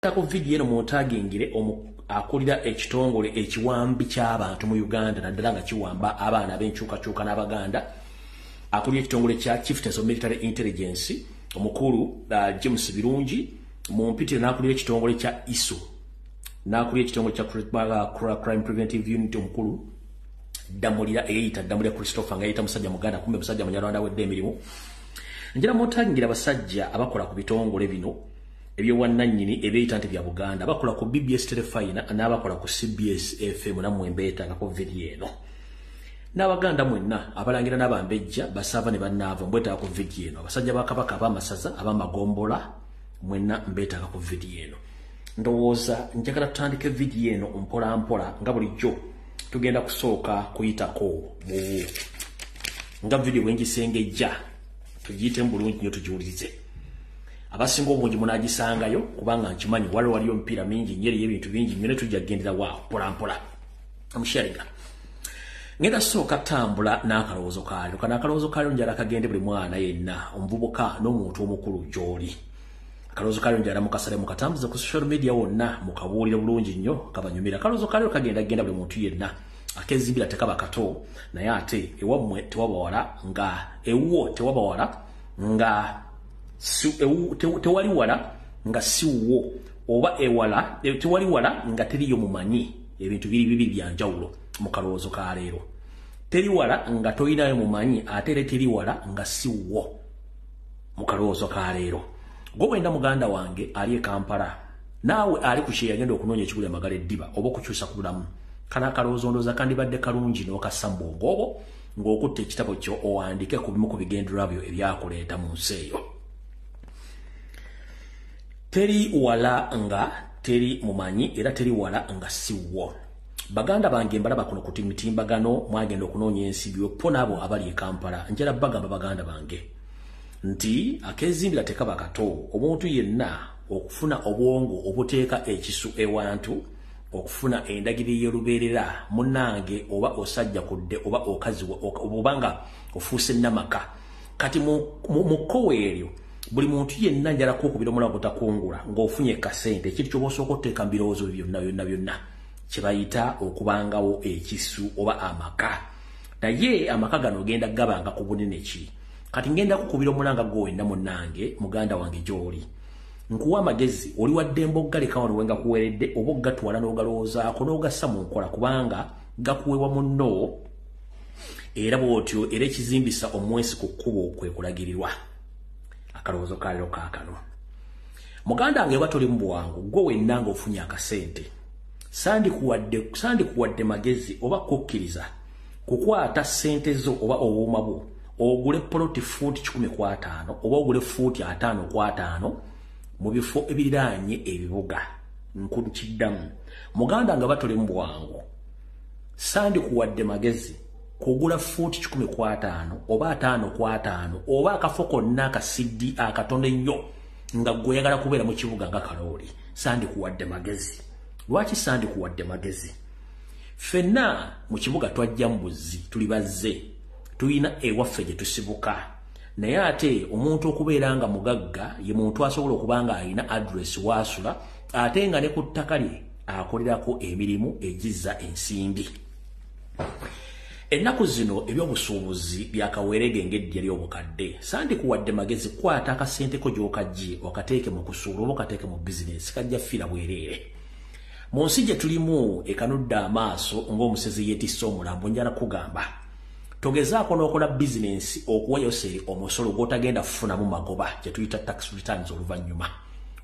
Tako video eno montagingire akulira ekitongole ekiwambi ky'abantu mu Uganda naddala nga kiwamba abaana b'enkyukakyuka n'Abaganda. Akulira ekitongole kya Chieftains of Military Intelligence omukulu James Birungi mu mpitire n'akulira ekitongole kya ISO n'akulira ekitongole kya Crime Preventive Unit omukulu Damulira eyita Damulira Christopher nga yita musajja Muganda kumbe musajja Munyarwanda wedde emirimu. Njira montagingira abasajja abakola ku bitongole bino ebyo wannanyini ebeeyita nti bya Buganda bakola ku BBS Telefina n'abakola ku CBS FM na mwembeeta nga ko video eno. N'Abaganda mwenna abalangira n'abambejja basava ne bannaava mbweta ku video eno. Abasajja ba Kabaka ab'amasaza ab'amagombola mwenna mbeeta ku video eno. Ndowooza njagala tutandike video eno mpola mpola nga bulijjo tugenda kusooka kuyitako nga video bwengisengejja tugiyite bulungi nnyo tugiwulirize. Abasinga obungi munagisangayo kubanga nkimanyi waliyo mpira mingi nyeri y'ebintu bingi nyone tujja gendera waawo mpola mpola amusharinga ngenda sooka tambula n'akalowoozo kaalyo kana akalowoozo kaalyo njala kagende buli mwana yenna omuvubuka n'omuntu omukulu gy'oli. Akalowoozo kaalyo njala mukasale mukatambuza ku social media wonna mukabuulira bulungi nnyo kabanyumira. Akalowoozo kaalyo kagenda buli muntu yenna akezimbira tekaba kato naye ate ewammwe tewabawala nga ewwo tewabawala nga tewali wala nga siwo oba ewala tewali wala nga teriyo mumanyi ebintu biri byanjawulo mu kalowoozo ka leero. Teri wala nga toyinayo mumanyi ate teri wala nga siwo mu kalowoozo ka leero. Gwe wenda muganda wange ali e Kampala naawe ali ku kye yagenda okunoonya ekiguli amagala eddiba oba okukyusa ku bulamu kana akalowoozo ndooza kandibadde kalungi n'okassa mu bwongo obwo ng'okutta ekitabo kyo owandike ku bimu ku bigendererwa byo ebyakuleeta mu nsi eyo. Teri wala nga teri mumanyi era teri wala nga siwo. Baganda bange mbalaba kuno ku mitimbagano mwagenda okunoonya ensibi po n'abo abali e Kampala njala bagamba baganda bange nti akezimbira tekaba kato omuntu yenna okufuna obwongo obuteeka ekisu ewantu okufuna endagiri y'olubeerera munnange oba osajja kudde oba okazi obanga ofuuse namaka kati mu kkowe eryo buli muntu yenna njala kwokubira omulago otakungula ng'ofunye kasente ekintu ky'oba osooka otteeka mu birowoozo byonna kye bayita okubangawo ekisu oba amaka. Naye amaka gano ogenda gabanga ku bunene ki? Kati ngenda kukubira omulanga gwowenna munnange muganda wange gy'oli. Nkuwa amagezi oli wadde mboggaleka wano wenga kuweredde oba ogatwala n'ogalowoozaako n'ogassa mu nkola kubanga gakuweebwa munno era bw'otyo era ekizimbisa omwesi ku kkubo kwe kulagirirwa. Akalowoozo kaalyo kaakano. Muganda wange batoli mu bwangu gwe wenna ng'ofunye akasente sandikuwadde magezi oba kukkiriza kukwata ssente zo oba obuuma bwo ogule poloti fuuti 15 oba ogule fuuti 5 mu bifo ebiriraanye ebibuga nkuddamu. Muganda nga batoli mu bwangu sandikuwadde magezi kugula fuuti 15 oba 5 oba akafo konna akasiddi akatono ennyo nga gwe oyagala kubeera mu kibuga nga kalooli sandikuwadde magezi. Lwaki sandikuwadde magezi? Ffenna mu kibuga twajja mbuzi tuli bazze tuyina ewaffe gye tusibuka naye ate omuntu okubeera nga mugagga ye muntu asobola okuba nga alina address waasula ate nga ne ku ttaka lye akolerako emirimu egizza ensimbi. Ennaku zino ebyobusuubuzi byakaweerege ng'eddya ly'obukadde. Sandikuwadde magezi kwata akasente ko gy'okajje okateeke mu kusuula oba okateeke mu bizinesi kajja ffira bwereere. Mu nsi gye tulimu ekanudde amaaso ng'omusezi yeetisse omulambo njala kugamba togezaako n'okola bizinesi okuwa Yoseri omusolo gw'otagenda kufunamu magoba kye tuyita tax returns oluvannyuma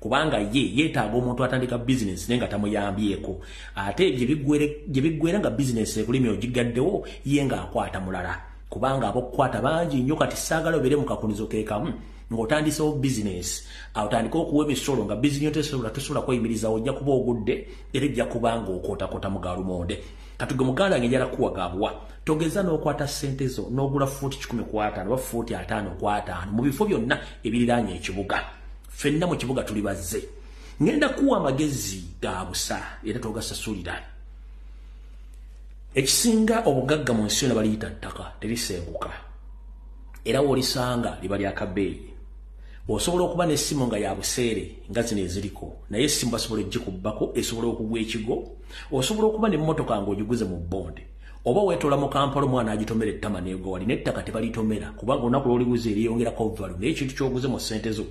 kubanga ye yeetaaga omuntu atandika bizinesi naye nga tamuyambyeko ate gye biggwera nga bizinesi ekulimi ogigaddewo ye ng'akwata mulala kubanga ab'okukwata bangi nnyo kati saagala obeere mu kakunizo keekamu ng'otandisewo bizinesi otandika okuwa emisolo nga bizinesi tosobola kweyimiriza ojja kuba ogudde era ejja kuba ng'okootakota mu gaalumonde. Kati gwe muganda wange njala kuwagaabwa togeza n'okwata ssente zo n'ogula fuuti 15 oba fuuti 5 mu bifo byonna ebiriraanye ekibuga. Ffenna mu kibuga tuli bazze. Ngenda kuwa amagezi ga busa era togasasulira. Ekisinga obugagga mu nsi yonna baliyita ttaka terisenguka era w'olisanga liba lya kabeeyi. osobola okuba n'essimu nga ya buseere nga zino eziriko naye essimu basobola egikubbako esobola okugwa ekigo osobola okuba n'emmotoka ng'ogiguze mu bonde oba weetola mu Kampala omwana agitomera ettama n'egwa wali n'ettaka tebalitomera kubanga olunaku lw'oliguze eriyongerako value naye ekintu ky'oguze mu ssente zo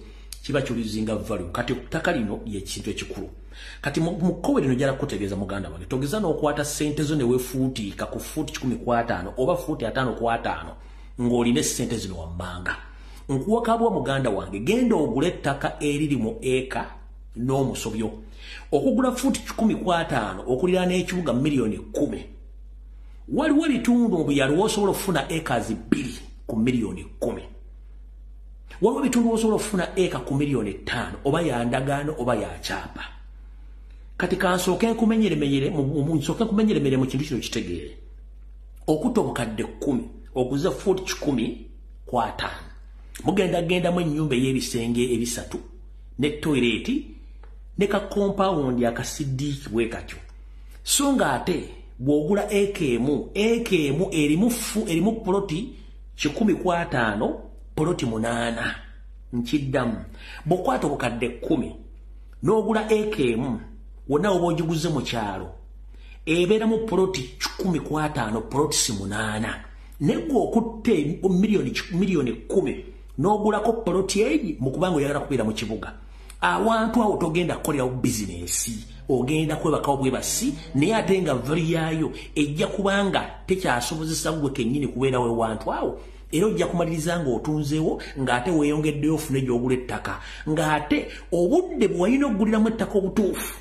kiba kiruzinga value kati ttaka lino y'ekintu ekikulu kati mu kkowe lino njala kutegeeza muganda wange togeza n'okwata ssente zo ne weefuutiika ku fuuti 15 oba fuuti 5 ng'olina essente zino wammanga nkuwakabwa muganda wange genda ogule ettaka eriri mu eka n'omusobyo okugula fuuti 15 okulira n'ekibuga miliyoni 10 waliwo ebitundu mu byalo w'osobola okufuna acres 2 ku miliyoni 10 waliwo ebitundu w'osobola okufuna eka ku miliyoni 5 oba ya ndagaano oba ya kyapa kati kansooke nkumenyeremere mu kintu kino kitegeere okutta obukadde 10 okuza fuuti 15 mugendagendamu ennyumba ey'ebisenge ebisatu ne toilet ne ka compound akasidiiki bwe katyo so nga ate bw'ogula eka emu erimu poloti 15 poloti 8 nkiddamu bw'okwata obukadde 10 n'ogula eka emu wonna oba ogiguze mu kyalo ebeeramu poloti 15 poloti 8 negwe okutte miliyoni 10 n'ogulako poloti eri mu kubanga oyagala kubeera mu kibuga awantu awo togenda kukolerawo bizinesi ogenda kwebakawo bwebasi naye ate nga vali yaayo ejja kubanga tekyasobozesa gwe kennyini kubeerawo ewantu awo era ojja kumaliriza ng'otunzeewo ng'ate weeyongeddeyo ofune gy'ogula ettaka ng'ate obudde bwe walina okuguliramu ettaka obutuufu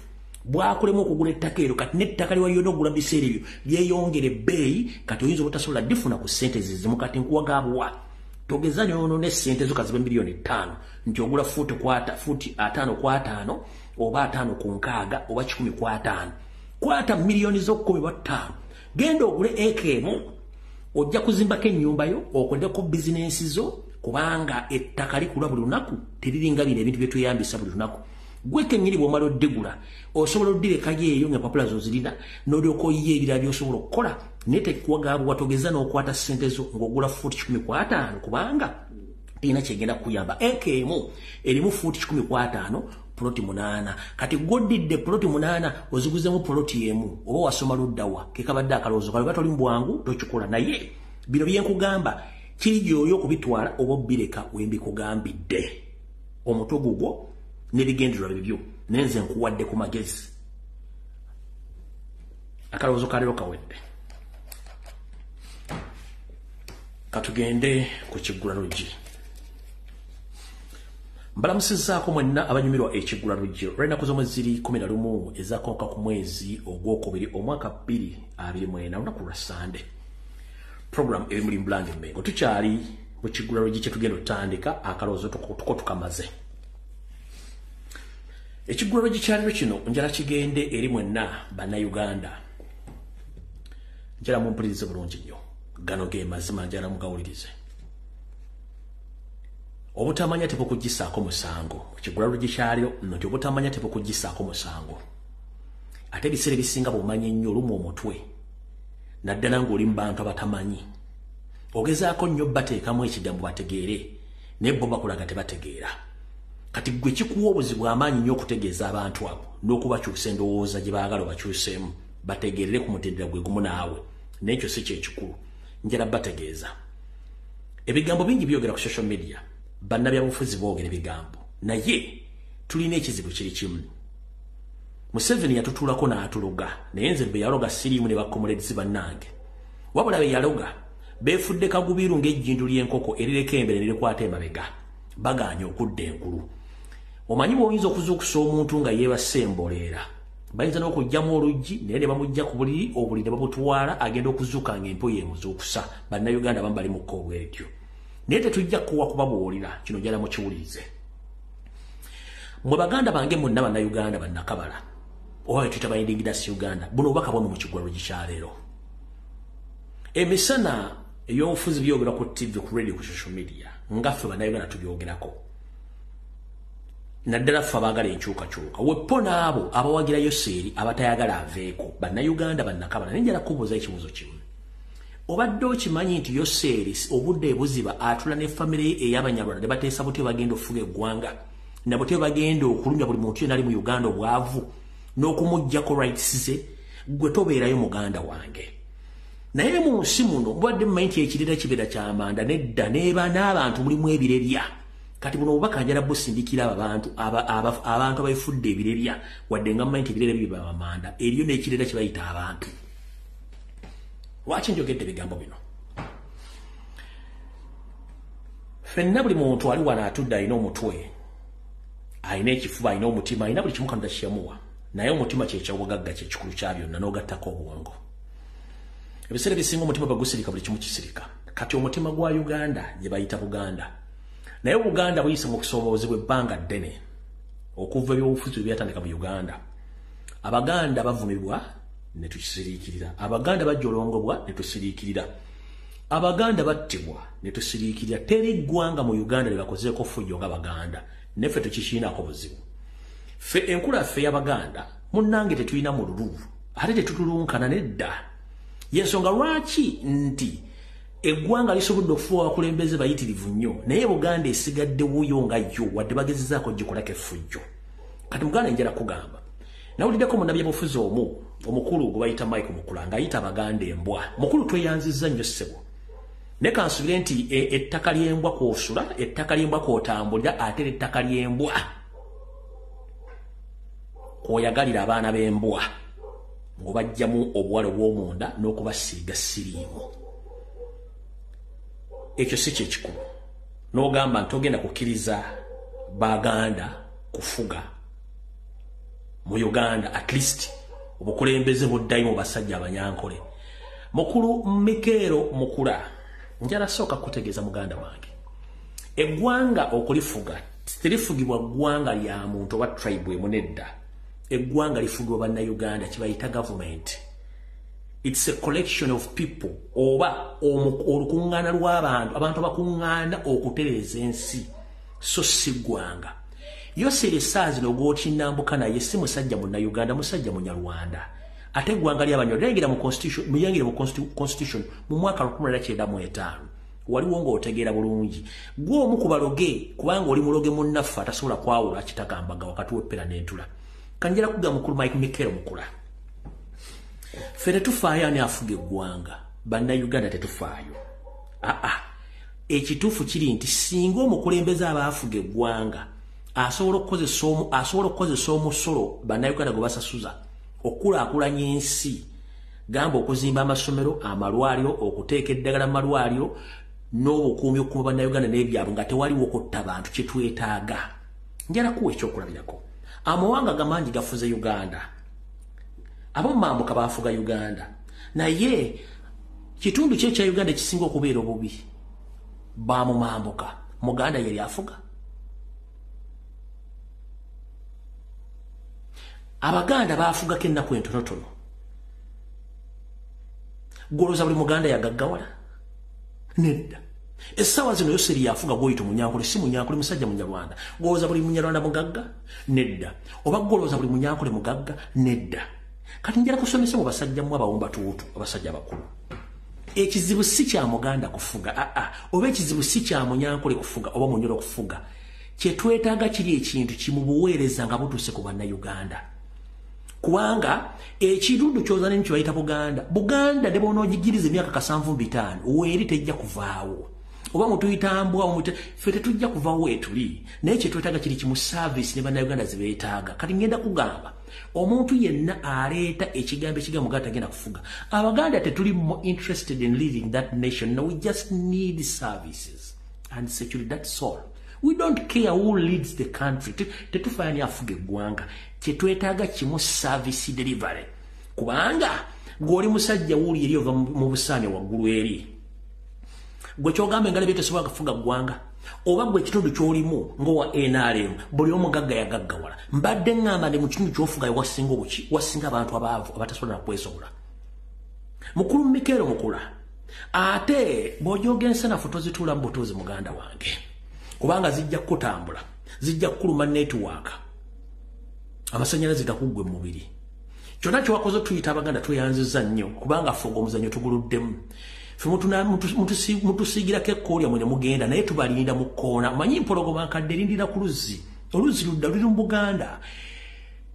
bwakulemu okugula ettaka eryo kati n'ettaka lyewalina okugula mu biseera ebyo lyeyongere ebbeeyi kati oyinza obutasobola difuna ku ssente zizimu kati nkuwagaabwa togeza nyono n'essente zo kazibe miliyoni 5 nti ogula fuuti 5 oba 5 ku 6 oba 10 ku 5 kwata miliyoni zo 15 genda ogule eka emu ojja kuzimbako ennyumba yo okoddeko bizinensi zo kubanga ettaka likulwa buli lunaku teriringa bino ebintu bye tweyambisa buli lunaku gwe kennyini bw'omala oddigula osobola oddireka eyo ng'empapula zo zirina n'olyoka oyiye ebirala by'osobola okukola naye tekuwagaabwa togeza n'okwata ssente zo ng'ogula fuuti 15 kubanga terina kyegenda kukuyamba eka emu erimu fuuti 15 poloti 8 kati gwoddidde poloti 8 oziguzemu poloti emu oba wasoma luddawa kekabadde akalowoozo kawe batoli mu bwangu tokikola naye bino byenkugamba kiri gy'oyo okubitwala oba obbireka wembikugambidde omutwe gugwo n'ebigendererwa bibyo nenze nkuwadde ku magezi akalowoozo kalero kawedde katugende ku kiggula luggi mbalamusizaako mwenna abanyumirwa ekiggula luggi olw'ennaku z'omwezi ziri 11 ezakooka ku mwezi ogwokubiri omwaka 2024 olunaku lwa Sande program eri muli Bulange Mmengo tukyali mu kiggula luggi kye tugenda otandika akalowoozo tuko tukamaze ekiggula luggi kyaliro kino njala kigende eri mwenna bannayuganda njala mumpulirize bulungi nnyo gano ge mazima njala mugawulirize obutamanya tebukugisaako musango ekiggula luggi kyaliro nti obutamanya tebukugisaako musango ate ebiseera ebisinga bw'omanya ennyo olumu omutwe naddala ng'oli mu bantu abatamanyi ogezaako nnyo bateekamu ekigambo bategeere naye bo bakulaga tebategeera kati gwe kikuwa obuzibu amaanyi nnyo okutegeeza abantu abo n'okubakyusa endowooza gye baagala obakyuseemu bategeerere ku mutendera gwe gumu naawe n'ekyo si kyekikulu njala bategeeza ebigambo bingi byogera ku social media bannabyabufuzi boogera ebigambo naye tulina ekizibu kiri kimu Museveni yatutuulako n'atuloga naye nze be yaloga siriimu ne bakomoledzi bannange wabula be yaloga beefudde kagubiru ng'ejjindu ly'enkoko erireka embere ne likwata emabega bagaanye okudda enkulu omanyi bw'oyinza okuzuukusa omuntu nga yeebase emboleera bayinza n'okugyamu oluggi naye ne bamugja ku buliri obuliri ne babutwala agenda okuzuuka ng'empo yeemuzuukusa bannayuganda abamu bali mu kko bwetyo naye tetujja kuwa kubabuulira kino njala mukiwulize mwe baganda bange mwenna bannayuganda bannakabala oba tuyita bayindigidasi uganda buno obubaka bwamu mu kiggula luggi kyaleero emisana ey'obufuzi byogera ku tv ku radio ku social media ngaffe bannayuganda tubyogerako naddala ffe abaagala enkyukakyuka weppo n'abo abawagirayo seeri abatayagala aveeko bannayuganda bannakabala naye njala kubuuza ekibuuzo kimu obadde okimanyi nti Yoseeri obudde ebuziba atula ne family ey'Abanyarwanda ne bateesa butyo bagenda okufuga eggwanga na butyo bagenda okulumya buli muntu yenna ali mu Uganda obwavu n'okumuggyako rights ze gwe tobeerayo muganda wange. Naye mu nsi muno mubadde mumanyi nti ekirira kibeera ky'amanda nedda neeba n'abantu mulimu ebirerya. Kati buno obubaka njala busindikira abantu abafudde ebirerya wadde nga mumanyi nti ebirerya biba amanda eriyo n'ekirira kye bayita abantu. Lwaki njogedde ebigambo bino? Ffenna buli muntu ali wano atudde alina omutwe, alina ekifuba, alina omutima, alina buli kimu Katonda kyeyamuwa. Naye omutima ky'ekyobugagga kye kikulu kya byonna n'ogattako obwongo. Ebiseera bisinga omutima bagusirika buli kimu kisirika. Kati omutima gwa Uganda gye bayita Buganda. Naye Buganda buyise mu kusoboozebwa ebbanga ddene okuva ebyobufuzi byatandika mu Uganda. Abaganda bavumibwa ne tusiriikirira. Abaganda bajjolongobwa ne tusiriikirira. Abaganda battibwa ne tusiriikirira. Teri ggwanga mu Uganda lye bakozeeko fujjo ng'Abaganda. Neffe tukikiinako buzibu. Ffe enkula ffe y'Abaganda munnange tetulina mululu ate tetutulunkana nedda. Yensonga lwaki nti eggwanga lisobodde okufuwa abakulembeze bayitirivu nnyo naye Buganda esigadde wuyo nga yo wadde bagezezaako gikolako effujjo. Kati Muganda njala kugamba nawuliddeko munnabyabufuzi omukulu gwe bayita Mike Mukula ng'ayita Abaganda embwa. Mukulu tweyanzizza nnyo ssebo. Ne kansubire nti ettaka ly'embwa kw'osula, ettaka ly'embwa kw'otambulira ate ettaka ly'embwa kw'oyagalira abaana b'embwa ng'obajjamu obuwale bw'omunda n'okubasiiga siriimu. Ekyo si kyekikulu. N'ogamba nti ogenda kukkiriza Baganda kufuga mu Uganda at least obukulembeze buddayo mu basajja abanyankole. Mukulu Mikeero Mukula njala sooka kutegeeza muganda wange. Eggwanga okulifuga terifugibwa ggwanga lya muntu oba tribe emunedda. Eggwanga lifugibwa bannayuganda kibayita government. It's a collection of people oba olukuŋŋaana lw'abantu abantu abakuŋŋaana okutereeza ensi so si ggwanga. Yoseeri essaawa zino gw'okinnambuka naye si musajja munnayuganda musajja munyarwanda. Ate eggwanga ly'Abanyarwanda muyangire mu constitution mu mwaka 1995 waliwo ng'otegeera bulungi. Gwe omu ku baloge kubanga oli muloge munnaffe atasobola kwawula kitagambaga wakati w'eppera n'entula. Kanjira kuga mukulu Mike Mikeero Mukula. Ffe tetufaayo ani afuga eggwanga. Bannayuganda tetufaayo. Ekituufu kiri nti singa omukulembeze aba afuga eggwanga asobola okukozesa omusolo bannayuganda gwe basasuza okulaakulanya ensi. Gamba okuzimba amasomero, amalwaliro, okuteeka eddagala mu malwaliro n'obukuumi okukuuma bannayuganda n'ebyabwe nga tewaliwo kutta bantu kye twetaaga. Njala kuwa ekyokulabirako. Amawanga gamangi gafuze Uganda. Abamambuka bafuga Uganda. Naye kitundu kye kya Uganda kisinga okubeera obubi. Bamumambuka. Muganda yali afuga. Abaganda bafugako ennaku entonotono. Goloza buli Muganda yagaggawala. Nedda. Essaawa zino Yoseeri yafuga gw'oyita Munyankole si Munyankole musajja Munyarwanda. Goloza buli Munyarwanda mugagga? Nedda. Oba goloza buli Munyankole mugagga? Nedda. Kati njala kusomesa mu basajja mu abawomba tuutu abasajja abakulu. Ekizibu si kya Muganda kufuga. Oba ekizibu si kya Munyankole kufuga oba Munyoro kufuga. Kye twetaaga kiri ekintu kimubuweereza nga butuuse ku bannayuganda. Kubanga ekitundu ky'ozaana kye bayita Buganda. Buganda ne bw'onoogigiriza emyaka 75 weeri tejja kuvaawo. Oba mutuyitambwa ffe tetujja kuvaawo weetuli. Naye kye twetaaga kiri kimu service ne bannayuganda ze beetaaga. Kati ngenda kugamba omuntu yenna aleeta ekigambo Muganda tagenda kufuga. Abaganda tetuli more interested in leading that nation. No, we just need services and security. That's all. We don't care who leads the country. Tetufayani afuga eggwanga. Kye twetaaga kimu service delivery. Kubanga gw'oli musajja wuuli eri ova mu busaane waggulu eri. Gwe kyogamba engalo bye tesobola kufuga ggwanga. Oba gwe ekitundu ky'olimu ng'owa NRM buli omugagga yagaggawala. Mbadde ngamba ne mu kitundu ky'ofuga wasinga abantu abaavu abatasobola kwesobola. Mukulu Mikeero Mukula. Ate bw'ojooga ensanafu tozituula mu butuuzi muganda wange. Kubanga zijja kutambula. Zijja kuluma network. Amasanyalaze gakuggwe mu mubiri. Kyonna kye wakoze tuyita Abaganda tweyanziza nnyo kubanga ffe omuzannyo tuguluddemu. mutusigira kekoolya mwene mugenda naye tubalinda mu kkoona manyi mpologoma nkadde lindira ku luzzi oluzzi ludda luli mu Buganda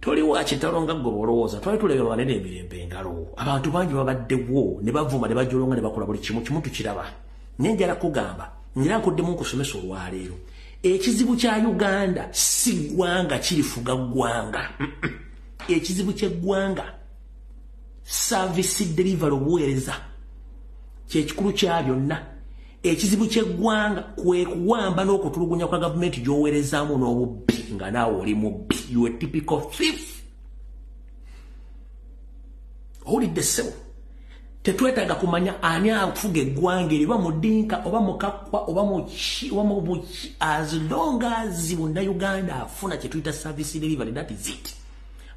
toli wakitalo nga gwe olowooza twali tulebe banene emirembe engalo abantu bangi babaddewo ne bavuma ne bajolonga ne bakola buli kimu tukiraba naye njala kugamba njala nkuddemu nkusomesa olwaleero ekizibu kya Uganda si ggwanga kirifuga ggwanga ekizibu ky'eggwanga service delivery obuweereza kyekikulu kya byonna ekizibu ky'eggwanga kwe kuwamba n'okutulugunya kwa gavumenti gy'oweerezaamu n'obubbi nga naawe oli mubbi you a typical thief owulidde ssebo tetwetaaga kumanya ani afuga eggwanga eriba mu Dinka oba Mukakkwa oba mu Buki as long as Munnayuganda afuna kye tuyita service delivery that is it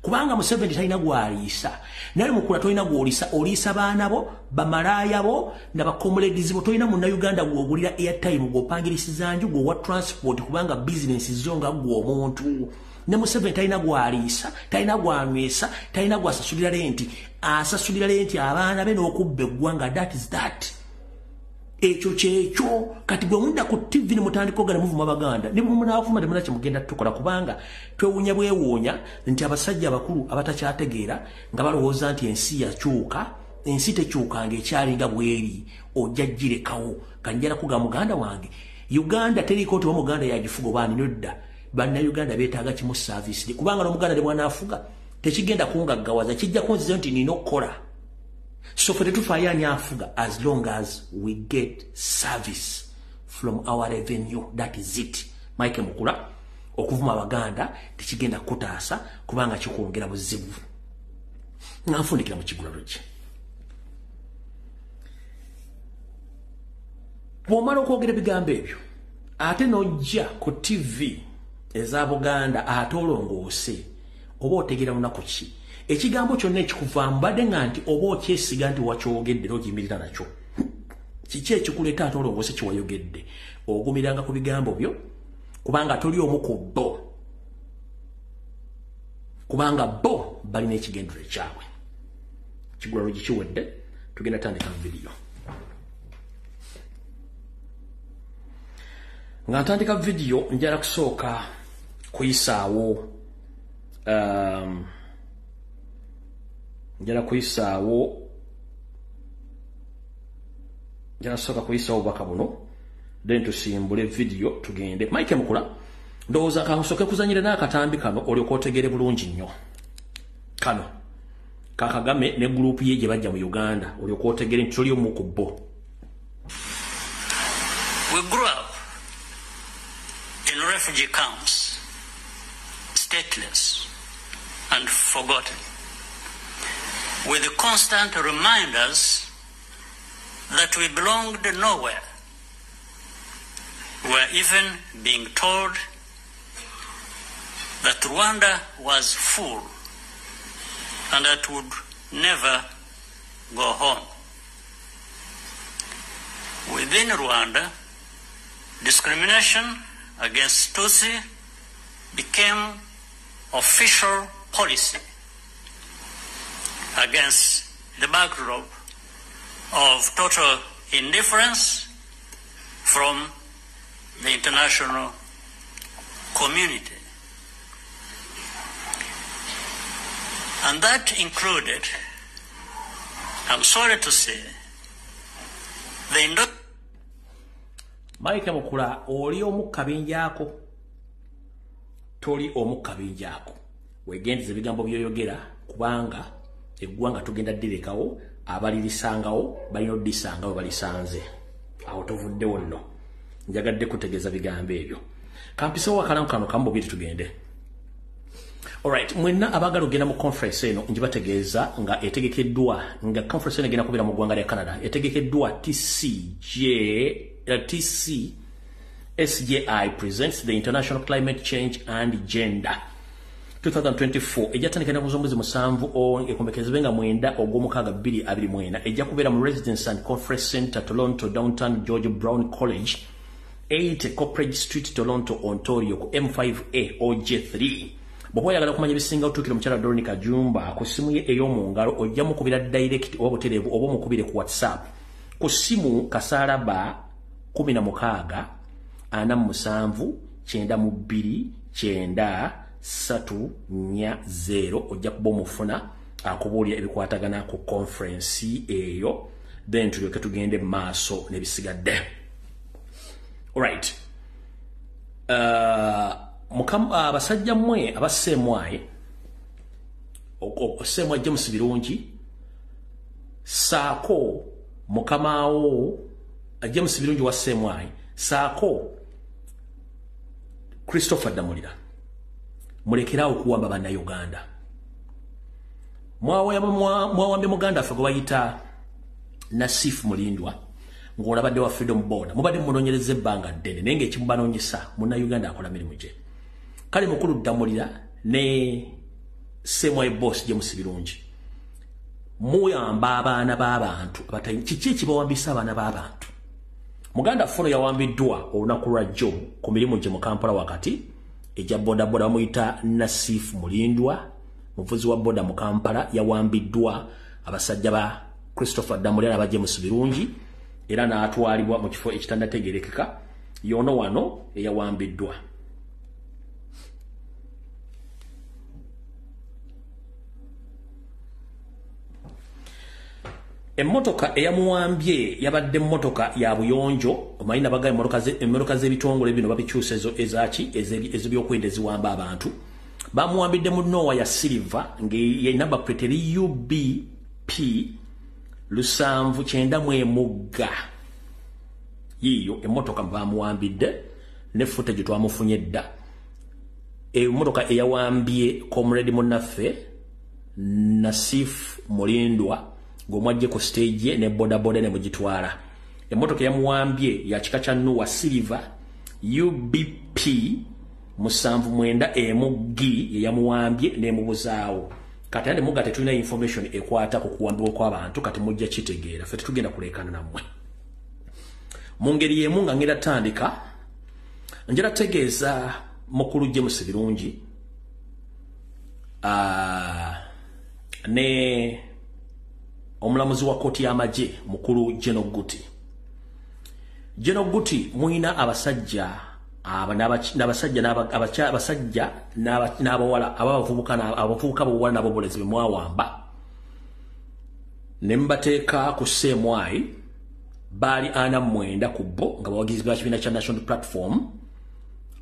kubanga Museveni talina gwaliisa naye mukula tolina gwoliisa oliisa baana bo bamalaaya bo n'abakomuledizi bo tolina Munnayuganda gw'ogulira airtime gw'opangirisiza nju gw'owa transport kubanga business zo nga gw'omuntu ne Museveni talina gwaliisa talina gwanywesa talina gwasasulira lenti asasulira lenti abaana be n'okubba eggwanga that is that ekyo kyekyo kati gwe munda ku TV ne mutandika ogana muvuma Baganda ne munaafuma ne munache mugenda tukola kubanga twewunya bwewunya nti abasajja abakulu abatakyategeera nga balowooza nti ensi yakyuka ensi tekyuka ng'ekyalinga bweri ojjajjirekawo kanjala kuga muganda wange Uganda teriko nti Muganda yagifuga obaani nodda Bannayuganda beetaaga kimu service kubanga n'Omuganda ne bwanaafuga tekigenda kungaggawaza kijja kunziza nti nina okukola so for the tufayani afuga as long as we get service from our revenue that is it Mike Mukula okuvuma Abaganda tekigenda kutaasa kubanga kikwongera buzibu nafundikira mu kigulalo kye bw'omala okwogera ebigambo ebyo ate n'ojja ku TV eza Buganda ate olongoose oba otegera lunaku ki ekigambo kyonna ekikuvaamu badde nga nti oba okyesiga nti wakyogedde n'ogiyimirira nakyo kiki ekikuleeta ate olongoose kiwayogedde ogumiranga ku bigambo byo kubanga toli omu ku bo kubanga bo balina ekigendero kyabwe kigulalo gikiwedde tugenda tandika mu vidiyo nga ntandika vidiyo njala kusooka kuyisaawo njala soka kuyisaawo bubaka buno then tusimbule video tugende Mike Mukula ndowooza kansoke kuzanyira n'akatambi kano olyoka otegere bulungi nnyo kano kakagame ne gurupu ye gye bajja mu Uganda olyoka otegere nti toli omu ku bo. We grew up in refugee camps, stateless and forgotten, with the constant reminders that we belonged nowhere. We were even being told that Rwanda was full and that would never go home. Within Rwanda, discrimination against Tutsi became official policy against the backdrop of total indifference from the international community. And that included, I'm sorry to say, the Mike Mukula oli omukabinjaako toli omukabinjaako wegendeze ebigambo byoyogera kubanga eggwanga tugenda ddirekawo abalirisangawo balina oddisangawo balisanze awo tovuddewo nno njagadde kutegeeza bigambo ebyo kampisewo akalamu kano kamu bubiri tugende. Alright, mwenna abagala ogenda mu conference eno njibategeeza nga etegekeddwa nga conference eno egenda kubeera mu ggwanga lya Canada etegekeddwa SGI presents the International Climate Change and Gender 2024 ejatandika ku zomwezi musanvu ekombekezebwa nga 9 ogw'omukaaga 2024 ejja kubeera mu Residence and Conference Center Toronto Downtown George Brown College 8 Copperage Street Toronto Ontario ku M5A OJ3 bw'oba oyagala okumanya ebisinga otuukira omukyala Dorothy Kajumba ku ssimu ye ey'omu ngalo ojja mukubira direct oba butereevu oba omukubire ku WhatsApp ku simu kasaraba 16 47 92 9340 ojja kuba omufuna akubuulira ebikwatagana ku conference eyo, then tulyoke tugende maaso n'ebisigadde. Alright. Abasajja mmwe abasemwaye okusemwa James Birungi saako mukamaawo James Birungi wasemwaye saako Christopher Damulira mulekerawo kuwamba bannayuganda. Mwawambe muganda affe gwe bayita Nasif Mulindwa ng'olabadde wa Freedom Board mubadde munonyereza ebbanga ddene naye ng'ekimubanoonyesa munnayuganda akola mirimu gye. Kale mukulu Damulira ne Semwaye Boss James Birungi muyamba abaana b'abantu kiki ekibawambisa abaana b'abantu. Muganda Fono yawambiddwa olunaku lwa jjo ku mirimu gye mu Kampala wakati ejja boda bamuyita Nasif Mulindwa muvuzi wa boda mu Kampala yawambiddwa abasajja ba Christopher Damulira aba James Birungi era n'atwalibwa mu kifo ekitandategerekeka yono wano eyawambiddwa. Emmotoka eyamuwambye yabadde mmotoka ya buyonjo omayina bagaye emmotoka z'ebitongole bino babikyusa ez'ebyokwenda eziwamba abantu. Bamuwambidde mu Noah ya Silver nge namba plate eri UBP 794 yiyo emmotoka bamuwambidde ne footage twamufunye dda. Emmotoka eyawambye comrade munnaffe Nasif Mulindwa ng'omwajje ku stage ne boda ne mugitwala. Emmotoka yamuwambye ya kika kya Noah Silver UBP 794 yamuwambye ne mubuzaawo. Kati ande mugate tulina information ekwata ku kuwambibwa kw'abantu kati mujja kitegeera ffe tugenda kulekana nammwe. Mu ngeri y'emu nga ngenda tandika njala tegeeza mukulu James Birungi ne omulamuzi wa kkooti y'amagye mukulu General Guti. General Guti muina abasajja n'abawala abavubuka b'obuwala n'ab'obulenzi be mwawamba ne mbateeka ku Semwayi baali 49 ku bo nga bawagizi ba kibiina kya National Platform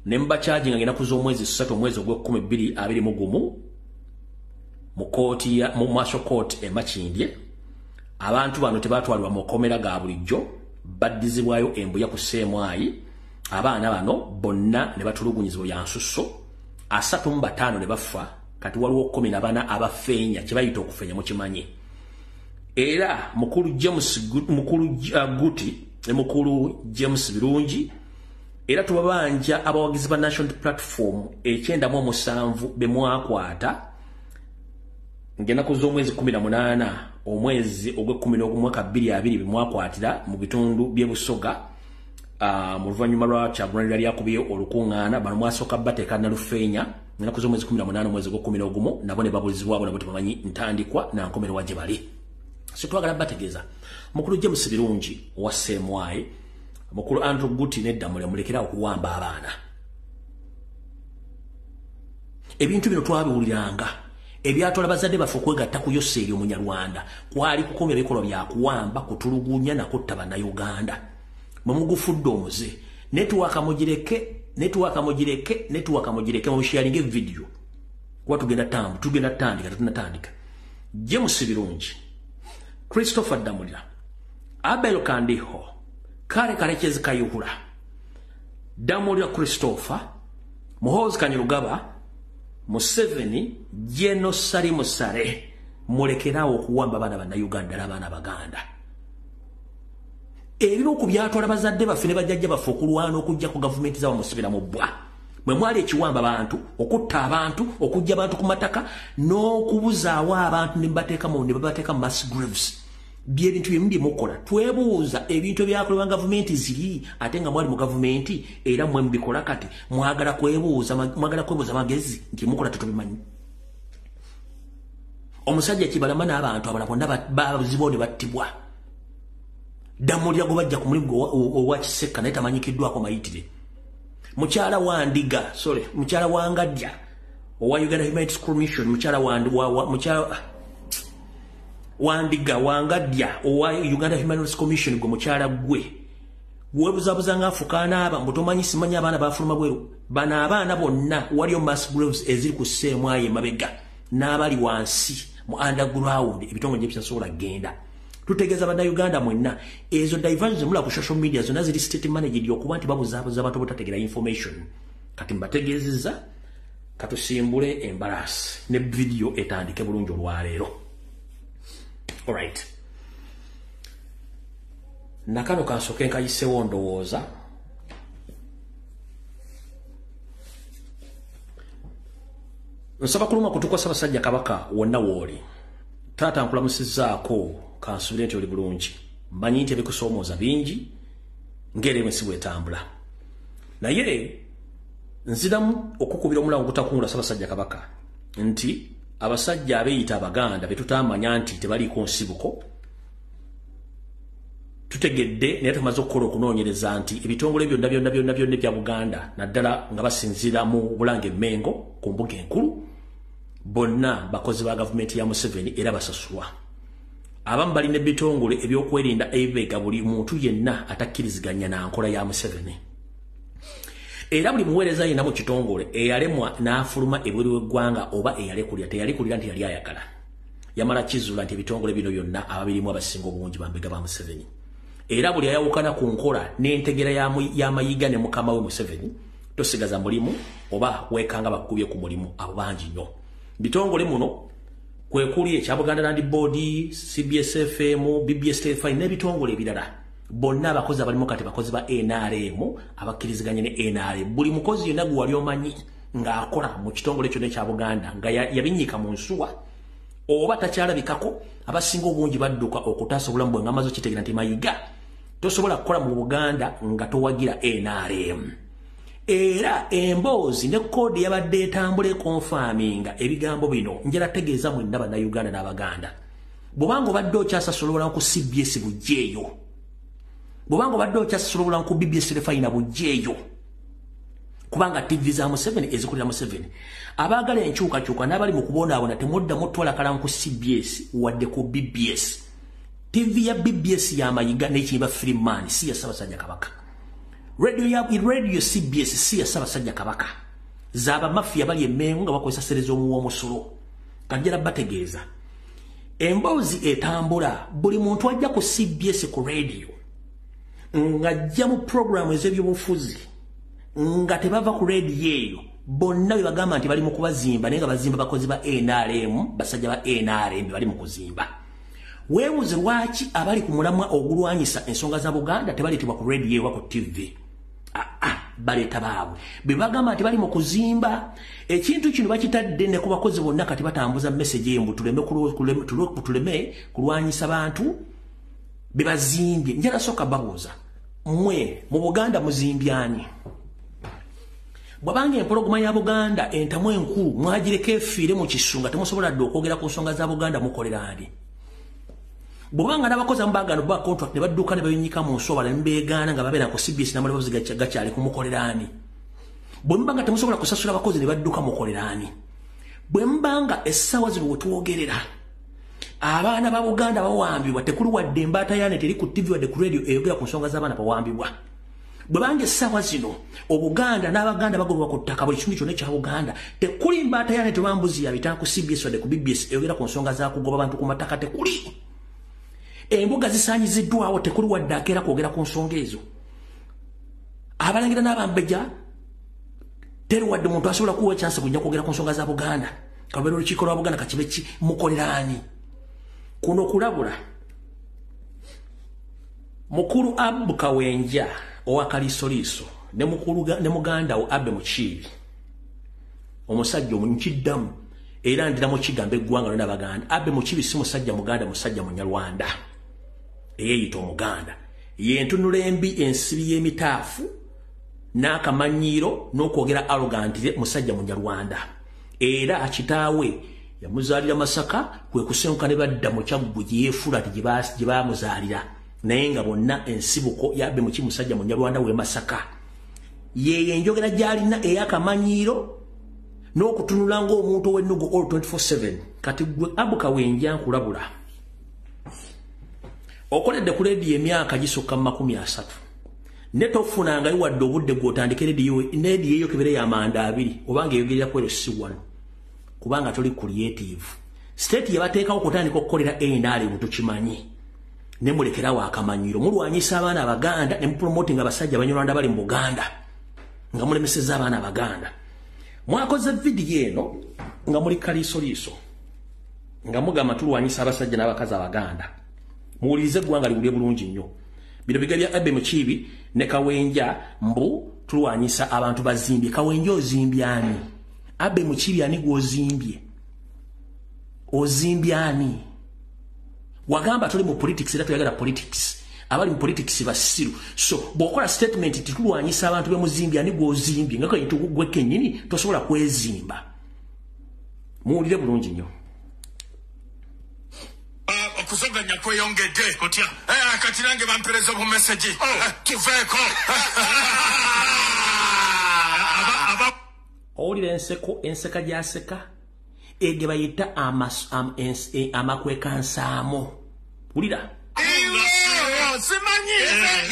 ne mbakyaji nga ngenda kuza omwezi 3 omwezi ogw'12 mu kooti ya mu Marshal Court e Makindye. Abantu bano tebatwalibwa mu komera ga bulijjo baddizibwayo embuya ku Semwayi. Abaana bano bonna ne batulugunyizibwa ya nsusso 35 ne bafa kati waliwo 14 abafeenya kye bayita okufeenya mu kimanyi. Era mukulu Guti ne mukulu James Birungi era tubabanja abawagizi ba National Platform 97 be mwakwata ngena kuzo omwezi 18 omwezi ogwe-11 mwaka 2020 be mwakwatira mu bitundu bye Busoga mu luvannyuma lwa Kyagulanyi yali yakubye olukuŋŋaana bano mwasooka bateeka na Lufeenya ngena kuzo omwezi 18 omwezi ogwe-11 nabo ne babulizibwabo nabo tebamanyi ntandikwa na nkomerwa gye bali. So twagala bategeeza mukulu James Birungi wa Semwayi mukulu Andrew Guti ne Damulira mulekera okuwamba abaana. Ebintu bino twabiwuliranga ebyatwala bazadde baffe okwegatta ku Yoseeri Omunyarwanda kwali kukomya ebikolwa bya kuwamba kutulugunya na kutta bannayuganda. Mwe mugufudde omuze network mugireke mu sharing video kuba tugenda tandika tunatandika. James Birungi, Christopher Damulira, Abel Kandiho, Kale Kalekezi Kayihura, Damulira Christopher, Muhoozi Kanyarugaba, Museveni, Jeno Sari Musare, mulekerawo okuwamba abaana bannayuganda n'abaana baganda. Ebyo ku byatwala bazadde baffe ne bajjajja baffe okulwana okujja ku gavumenti z'abamusibira mu bbwa. Mwe mwali ekiwamba abantu, okutta abantu, okujja abantu ku mataka, n'okubuzaawo abantu ne babateeka mu mass graves. Byebintu byembi mukola. Twebuuza ebintu ebyakolebwa gavumenti ziri ate nga mwali mu gavumenti era mwe mbikola kati mwagala kwebuuza magezi nti mukola tutubimanyi. Omusajja kibalama n'abantu abala bonna bazibone battibwa. Damulya go bajja ku mulimu owa Kiseka naye tamanyikiddwako mayitire. Mukyala wa Ndiga, mukyala wa Ngadya owa Uganda Human Rights Commission, mukyala wa Ndiga wa Ngadya owa Uganda Human Rights Commission go mukyala gwe. Webuzabuza ng'afukaana aba mbutomanyi simanyi abaana bafuluma bweru. Bana abaana bonna waliyo mass graves eziri ku Ssemwaye mabega n'abali wansi mu underground ebitongole gye bisasobola genda. Tutegeeza bannayuganda mwenna ezo diversions mula ku social media zonna ziri state managed okuba nti babuzaabuza abantu botategera information. Kati mbategeezezza katusimbule embalasi ne video etandike bulungi olwaleero. Alright. Nakano kansoke nkayiseewo ndowooza. Nsaba kuluma kutukwa Ssaabasajja Kabaka wonna wooli. Taata nkulamusizzaako kansubire nti oli bulungi. Mmanyi nti ebikusoomooza bingi ng'era si bwetambula. Naye nziramu okukubira omulango okutakungula Ssaabasajja Kabaka nti abasajja abeeyita Abaganda be tutamanya nti tebaliiko nsibuko tutegedde naye tumaze okukola okunoonyereza nti ebitongole byonna ebya Buganda naddala nga basinziira mu Bulange Mengo ku mbuga enkulu bonna bakozi ba gavumenti ya Museveni era basasulwa. Abamu balina ebitongole ebyokwerinda ebibega buli muntu yenna atakkiriziganya na nkola ya Museveni. Era buli muweereza yenna mu kitongole eyalemwa n'afuluma ebweru w'eggwanga oba eyalekulira teyalekulira nti yali ayagala. Yamala kizuula nti ebitongole bino byonna ababirimu abasinga obungi bambega ba Museveni. Era buli ayawukana ku nkola n'entegera y'amayiga ne mukama we Museveni tosigaza mulimu oba weekanga bakubye ku mulimu abo bangi nnyo. Bitongole muno kwe kuli ekya Buganda Land Board, CBS FM, BBS TFI n'ebitongole ebirala. Bonna abakozi abalimu kati bakozi ba NRM abakkiriziganye ne NRM. Buli mukozi yenna gwe wali omanyi ng'akola mu kitongole kyonna ekya Buganda nga yabinnyika mu nsuwa oba takyalabikako abasinga obungi badduka okutaasa obulamu bwe ng'amaze okitegeera nti mayiga tosobola kukola mu Buganda nga towagira NRM. Era emboozi ne kkoodi yabadde etambula ekonfaminga ebigambo bino njala tegeeza mwenna bannayuganda n'Abaganda. Bw'obanga obadde okyasasula obulango ku CBS bujjeeyo. Bw'obanga obadde okyasasula obulango ku BBS Refina bujjeeyo. Kubanga TV za Museveni ezikulira Museveni. Abaagala enkyukakyuka n'abali mu kubonaabona temudda mutwala kalango ku CBS wadde ku BBS. TV ya BBS ya mayiga n'ekiyimba Freeman si ya Ssaabasajja Kabaka. Radio CBS si ya Ssaabasajja Kabaka. Zaba mafia bali emengo nga bakozesa serezo mu omusolo. Kanjera bategeeza. Emboozi etambula buli muntu ajja ku CBS ku radio. Ng'ajja mu programu ez'ebyobufuzi. Nga tebava ku radio eyo. Bonna be bagamba nti bali mu kubazimba naye nga bazimba bakozi ba NRM, basajja ba NRM bali mu kuzimba. Weewuze lwaki abali ku mulamwa ogulwanyisa ensonga za Buganda tebaleetebwa ku radio ewa ku TV. Baleeta baabwe. Be bagamba nti bali mu kuzimba. Ekintu kino bakitadde ne ku bakozi bonna kati batambuza message embu tuleme kulwanyisa bantu be bazimbye. Njala soka babuuza. Mwe mu Buganda muzimbyani? Bwabanga empologoma ya Buganda entamu enkulu mwagireko efiire mu kisunga temusobola dde okwogera ku nsonga za Buganda mukolera ani? Bwabanga n'abakozi abagano ba contract ne badduka ne bayinyika mu nsoba ne mbeegaana nga babeera ku CBS n'amalabazi gakyali kumukolera ani? Bwe mbanga temusobola kusasula abakozi ne badduka mukolera ani? Bwe mbanga essaawa zino we twogerera abaana ba Buganda bawambibwa tekuli wadde embaata yaane teri ku TV wadde ku radio eyogera ku nsonga z'abaana bawambibwa. Bwe bange essaawa zino Obuganda n'Abaganda bagobwa ku ttaka buli kimu kyonna ekya Buganda tekuli mbaata yaane tebambuzi yabita ku CBS wadde ku BBS eyogera ku nsonga za kugoba bantu ku mataka tekuli. Embuga zisaanyiziddwawo tekuli wadde akeera kwogera ku nsonga ezo. Abalangira n'abambejja teri wadde muntu asobola kuwa chance kujja kwogera ku nsonga za Buganda. Kabeera olukiiko lwa Buganda kakibe ki mukolera ani? Kuno kulabula Mukulu Abu Kawenja owa Kalisoliiso ne muganda wo Abe Mukiibi omusajja omunkiddamu era ndiramu kigambo eggwanga n'Abaganda. Abe Mukiibi si musajja Muganda, musajja Munyarwanda eyeyita Omuganda. Yentunula embi ensibi y'emitaafu n'akamanyiiro n'okwogera arrogant musajja Munyarwanda. Era kitaawe yamuzaalira Masaka kwe kusenguka ne badda mu Kyaggwe gye yeefuula ati gye baamuzaalira naye nga bonna ensibuko yabbe mu kimusajja mu Nyalwanda we Masaka ye enjogera gyalina ey'akamanyiiro n'okutunula ng'omuntu ow'ennugu all 24/7 kati gwe Abuka Wenja nkulabula okoledde ku leediyo emyaka gisukka mu 30 ne tofunangayo wadde obudde gw'otandika leediyo eyo kebere y'amanda 2 obanga eyogerera ku LC1 kubanga toli creative state yabateekawo kutandika okukolera A&R mu tukimanyi ne mulekerawo akamanyiiro mulwanyisa abaana Abaganda ne mupromoting abasajja Abanyarwanda bali mu Buganda nga mulemeseza abaana Abaganda mwakoze video eno nga muli kaliisoliiso nga mugamba tulwanyisa abasajja n'abakazi Abaganda muwulirize eggwanga liwulye bulungi nnyo bino bigabya Abbe Mukiibi ne Kawenja mbu tulwanyisa abantu bazimbye Kawenja ozimbyani Abbe Mukiibi ani gwozimbye ozimbyani wagamba tuli mu politics era tuyagala politics abali mu politics basiru so bokola statement titulwanyisa abantu be muzimbye ani gwozimbye ngako yitugwe kenyini tosobola kwezimba muwulire bulungi nnyo kusoganya kweyongedde kotya kati nange bampereza bu message tuveeko owulira enseka gyaseka ege bayita amakwekansaamo wulira simanyi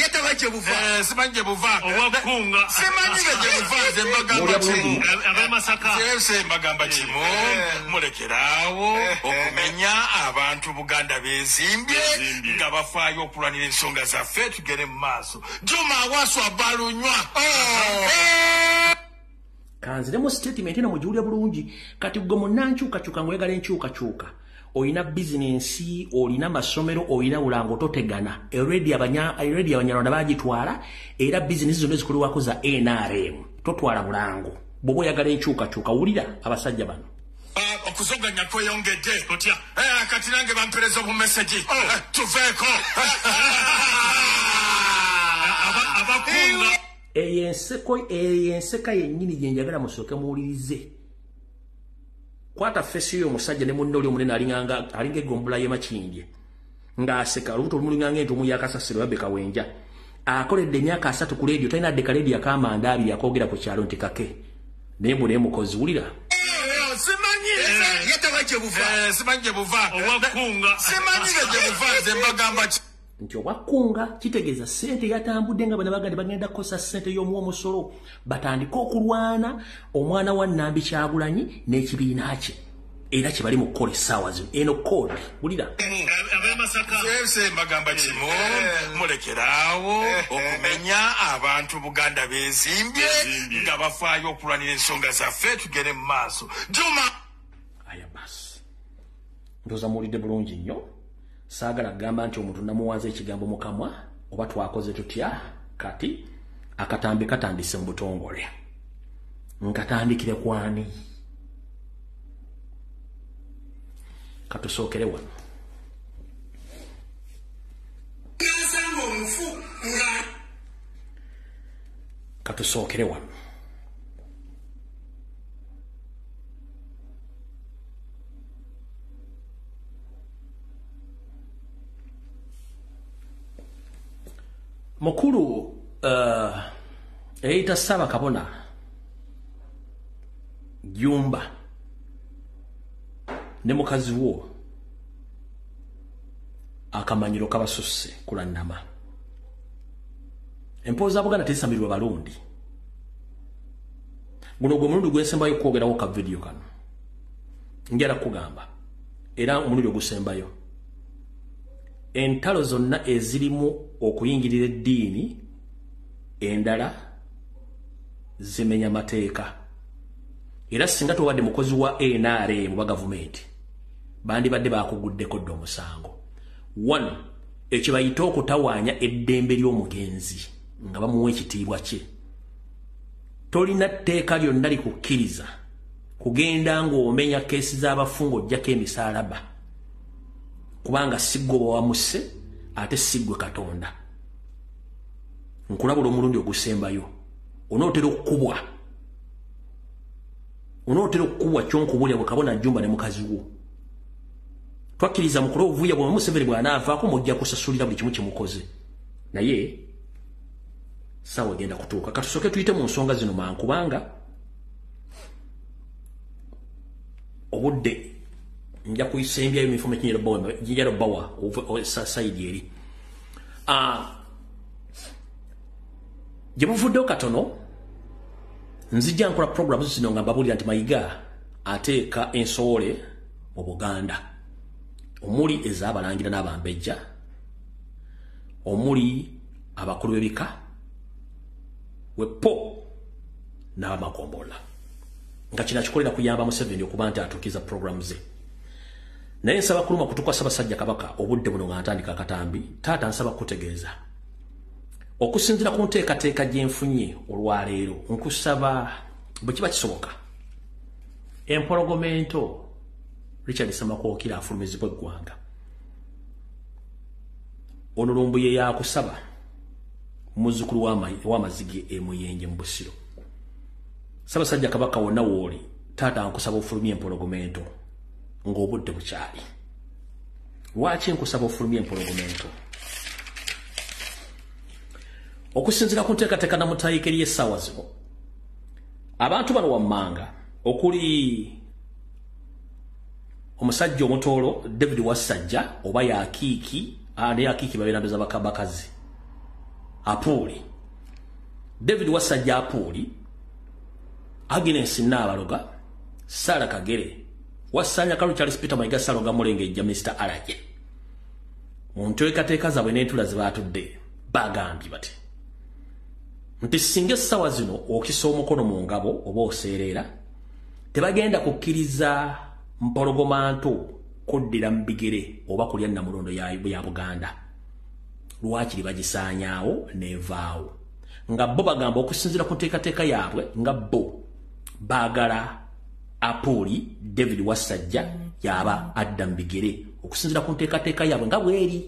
yetabaje buva simanyi buva owakunga simanyi buva zembagamba kimu abamasaka sese mbagamba kimu mulekerawo okumenya abantu Buganda bezimbye nga bafaayo okulwanira ensonga zaffe tugere mu maaso Juma waswa balunywa kanzire mu statement eno mujiwulya bulungi kati gwe munnankyukakyuka ngoyagala enkyukakyuka oyina business olina masomero oyina ulango totegana already Abanyarwanda bagitwala era business zonna zikolewako za NRM totwala bulango bwoba oyagala enkyukakyuka wulira abasajja bano okusoganya kweyongedde kotya kati nange bampereza bu message tuveeko abakunga eyenseka yennyini gyenjagala musooke muwulirize kwata fesi yo musajja ne munne oli omunene alinga eggombula y'emakindye ng'aseka olubuto lumulinganga entumu yakasasiro Abbe Kawenja akoledde emyaka 3 ku leediyo talina ddeka leediyo akamanda 2 akoogera ku kyalo nti kake naye mbona emukozi wulira simanyi yetabaje buva simanyi buva owakunga simanyi buva zembagamba nti obwakunga kitegeeza ssente yatambudde nga bana bagandi bagenda kukosa ssente y'omuwa omusolo batandika okulwana omwana wa Nnambi Kyagulanyi n'ekibiina kye era kye bali mu kukola essaawa zino eno kode wulira sese mbagamba kimu mulekerawo okumenya abantu Buganda bezimbye nga bafaayo okulwanira ensonga zaffe tugere mu maaso Juma aya basi ndoza muwulidde bulungi nnyo saagala kugamba nti omuntu namuwaza ekigambo mu kamwa oba twakoze tutya kati akatambi katandise mu butongole nkatandikire kwani katusookere wano katusookere wano mukulu eyita Ssaabakabona Jumba ne mukazi wo akamanyiro kabasusse kulannama empoza Buganda tesamirwa balundi guno gwe mulundi gwensembayo kwogerawo ka video kano njala kugamba era omulundi ogusembayo entalo zonna ezirimu okuyingirira eddiini endala zimenya mateeka era singa towadde mukozi wa NRM wa gavumenti bandi badde bakuguddeko dde omusango 1 ekibayita okutawaanya eddembe ly'omugenzi nga bamuwa ekitiibwa kye tolina tteeka lyonna likukkiriza kugenda ng'omenya keesi z'abafungo ojjako emisaalaba kubanga siggwe wamuse ate siggwe Katonda nkulabula omulundi ogusembayo onootera okkubwa kyonkubulya bwe Kabona Jumba ne mukazi wo twakiriza mukolo ovuya bwe Museveni bw'anaavaako mujja kusasulira buli kimu kimukoze naye sawa genda kutuuka katusoke tuyite mu nsonga zino mankubanga obudde nja kuyisembyayo information yero bawa side eri gye buvuddeyo katono nzijja nkola programu zino nga mbabulira nti Mayiga ateeka ensowole mu Buganda omuli ez'abalangira n'abambejja omuli abakulu b'ebika wepo n'amakombola nga kino kikolera kuyamba Museveni okuba nti atuukiza programu ze naye nsaba kuluma kutuka Ssaabasajja Kabaka obudde buno nga ntandika akatambi taata nsaba kutegeeza okusinzira ku nteekateeka gye nfunye olwaleero nkusaba bwe kiba kisoboka empologomento Richard Samakookira afulumizibwa eggwanga ono Lumbuye yakusaba muzzukulu w'amazige emuyenje mu Busiro Ssaabasajja Kabaka wonna wooli taata nkusaba ofulumye empologomento ng'obudde bukyali lwaki nkusaba ofulumye empologomento okusinzira ku nteekateeka namutaayika eri essaawa zino abantu bano wammanga okuli omusajja omutoolo David Wasajja oba Yakiiki ne Yakiiki babeera ndoza bakazi Apuuli David Wasajja Apuuli Agnes Nabaloga Sara Kagere Wasanya Kalu Charles Peter Mayiga Saloga Mulengejja Mr. Alaje muntu ekateeka zaabwe n'entula ze baatudde bagambye bati nti singa essaawa zino okisa omukono mu ngabo oba oseerera tebagenda kukkiriza mpologomanto kuddira mu bigere oba kulya Namulondo ya Buganda lwaki bagisaanyaawo neevaawo nga bo bagamba okusinzira ku nteekateeka yaabwe nga bo baagala Apuuli David Wasajja yaba adda mu bigere okusinzira ku nteekateeka yaabwe nga bweri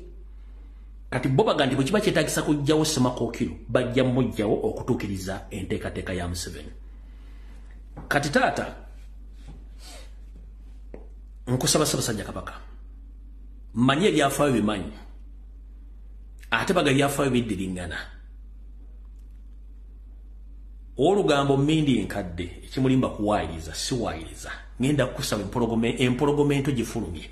kati bo bagandi bwe kiba kyetaagisa kujjawo Semakookiro bajja mujjawo okutuukiriza enteekateeka ya Museveni kati taata nkusaba Ssaabasajja Kabaka mmanyi ebyafaayo bimanyi ate baga byafaayo biddiringana olugambo mmindi enkadde ekimulimba kuwaayiriza siwaayiriza ngenda kukusaba empologomento gifulumye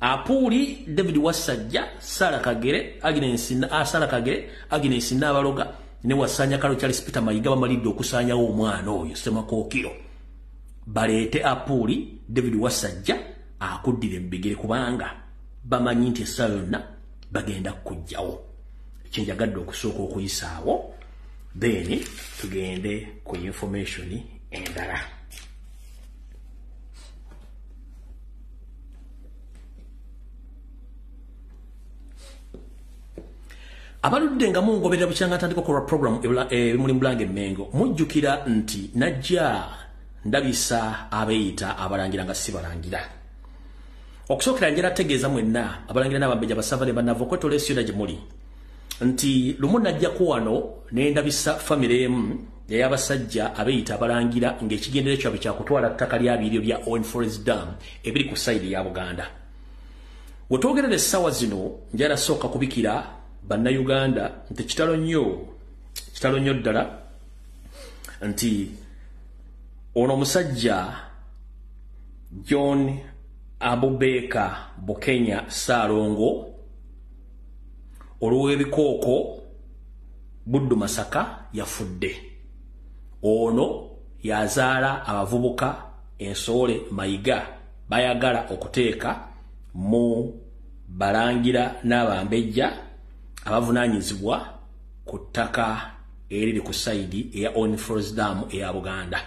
Apuuli David Wasajja Sara Kagere Agnes Nabaloga ne Wasanya Kalu Charles Peter Mayiga bamalidde okusaanyawo omwana oyo Semakookiro baleete Apuuli David Wasajja akuddire mu bigere kubanga bamanyi nti essaawa yonna bagenda kujjawo kyenjagadde okusooka okuyisaawo then tugende ku information endala abaludde nga mungoberera bukyanga ntandika okola program muli Mulange Mengo mujjukira nti najja ndabisa abeeyita abalangira nga si balangira okusookera njera tegeeza mwenna abalangira n'abambejja basavale bannavokweto lesiyona gye muli nti lumu najjako wano ne ndabisa famire emu ey'abasajja abeeyita abalangira ng'ekigendero kyabwe kyakutwala ttaka lyabiryo lya Owen Forest Dam ebiri ku sayidi ya Buganda wetwogerera essaawa zino njala sooka kubikira Bannayuganda nti kitalo nnyo ddala nti ono omusajja John Abubeka Bukenya Saalongo olw'ebikooko Buddu Masaka yafudde ono yazaala abavubuka ensowole Mayiga bayagala okuteeka mu balangira n'abambejja abavunaanyizibwa ku ttaka eriri ku sayidi eya Owen Forest Dam eya Buganda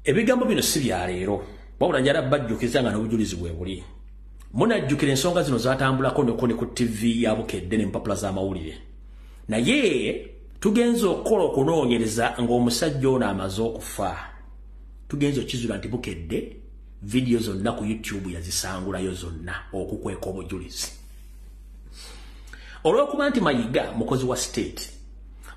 ebigambo bino si bya leero wabula njala bajjukiza nga n'obujulizi bwe buli munajjukira ensonga zino zatambulako ne ku TV ya Bukedde n'empapula z'amawulire naye tugenze okukola okunoonyereza ng'omusajja ono amaze okufa tugenze okizula nti Bukedde vidiyo zonna ku YouTube yazisangulayo zonna okukweka obujulizi olw'okuba nti Mayiga mukozi wa state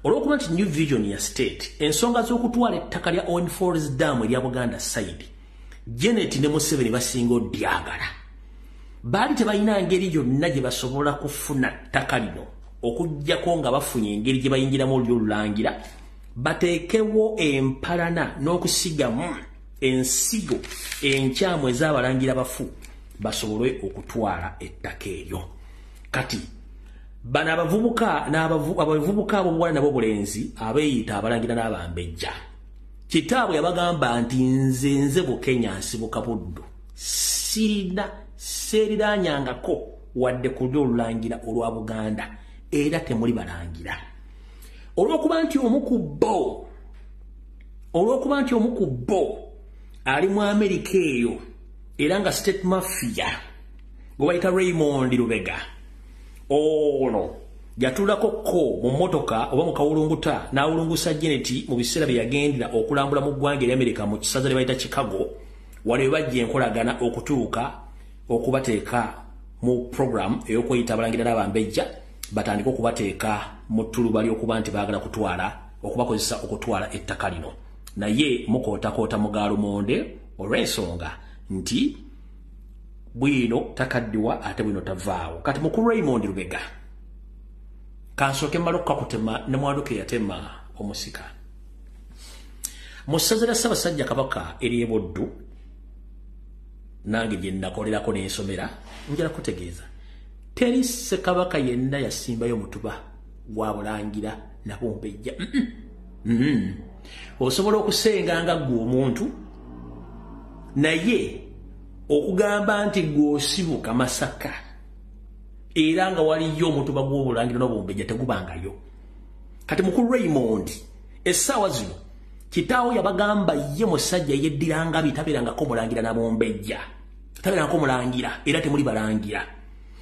olwokuba nti New Vision ya state ensonga z'okutwala ettaka lya Owen Falls Dam erya Buganda side Janet ne Museveni basinga odyagala baali tebalina ngeri yonna gye basobola kufuna ttaka lino okujjako nga bafunye engeri gye bayingiramu olululangira bateekewo empalana n'okusigamu ensigo enkyamu ez'abalangira bafu basobole okutwala ettaka eryo kati bana abavubuka n'abavubuka abo bwala nabo bulenzi abeeyita abalangira n'abambejja kitaabwe yabagamba nti nze Bukenya nsibuka buddu sirina seeriranyangako wadde ku lyolulangira olwa Buganda era temuli balangira olwokuba nti omu ku bo ali mu Amerika eyo era nga state mafia gwe bayita Raymond Lubega ono yatulako ko mu motoka oba mu kawulunguta n'awulungusa Janet mu biseera bye yagendera okulambula mu ggwanga erya Amerika mu kisaza lye bayita Chicago wale bajja enkolagana okutuuka okubateeka mu program ey'okweyita abalangira n'abambejja batandika okubateeka mu ttuluba ly'okuba nti baagala okubakozesa okutwala ettaka lino naye mukootakoota mugalumonde olw'ensonga nti bwino takaddiwa ate bwino tavaawo kati mukulu Raymond Lubega kansooke mmala okukakutema ne mwaluke yatema omusika mu ssaza lya Ssaabasajja Kabaka ery'e Buddu nange gye nakolerako n'ensomera njala kutegeeza teri Ssekabaka yenna yasimbayo mutuba gwa bulangira na Bumbejja osobola okusenga nga ggwe omuntu naye okugamba nti gw'osibuka Masaka era nga waliyo omutuba gw'obulangira n'Obumbejja tegubangayo kati mukulu Raymond essaawa zino kitaawo yabagamba ye musajja yeddiranga bitabeerangako mulangira na Bumbejja tabeerangako mulangira era temuli balangira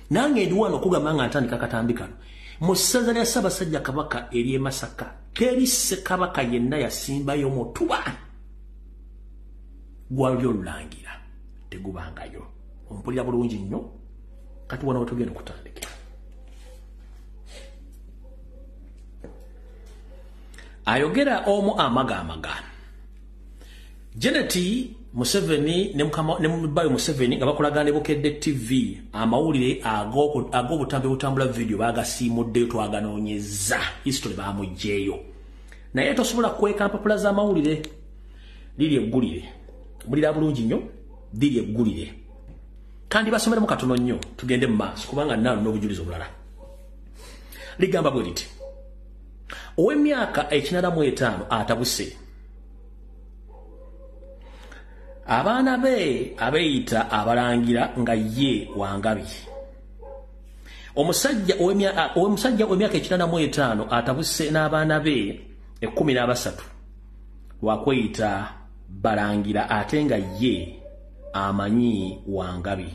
nange ndi wano okugamba nga ntandika katambi kano mu ssaza lya Ssaabasajja Kabaka ery'e Masaka teri Ssekabaka yenna yasimbayo mutuba gwa lyolulangira tegubangayo ompulira bulungi nnyo kati wano wetugenda okutandikira ayogera omu amaga Janet Museveni ne Mubayo Museveni nga bakolagana ne Bukedde TV amawulire ag'obutambi butambula video bagasiimuddeyo twaganoonyeza history bamugjeeyo naye tosobola kweka mpapula z'amawulire liri eggulire mulira bulungi nnyo liri eggulire kandi basomeremu katono nnyo tugende mu maaso kubanga nalo n'obujulizi obulala ligamba bwe liti ow'emyaka 85 atabuse abaana be abeeyita abalangira nga ye Wangabi omusajja ow'emyaka 85 atabuse n'abaana be 13 wakweyita balangira ate nga ye amanyi Wangabi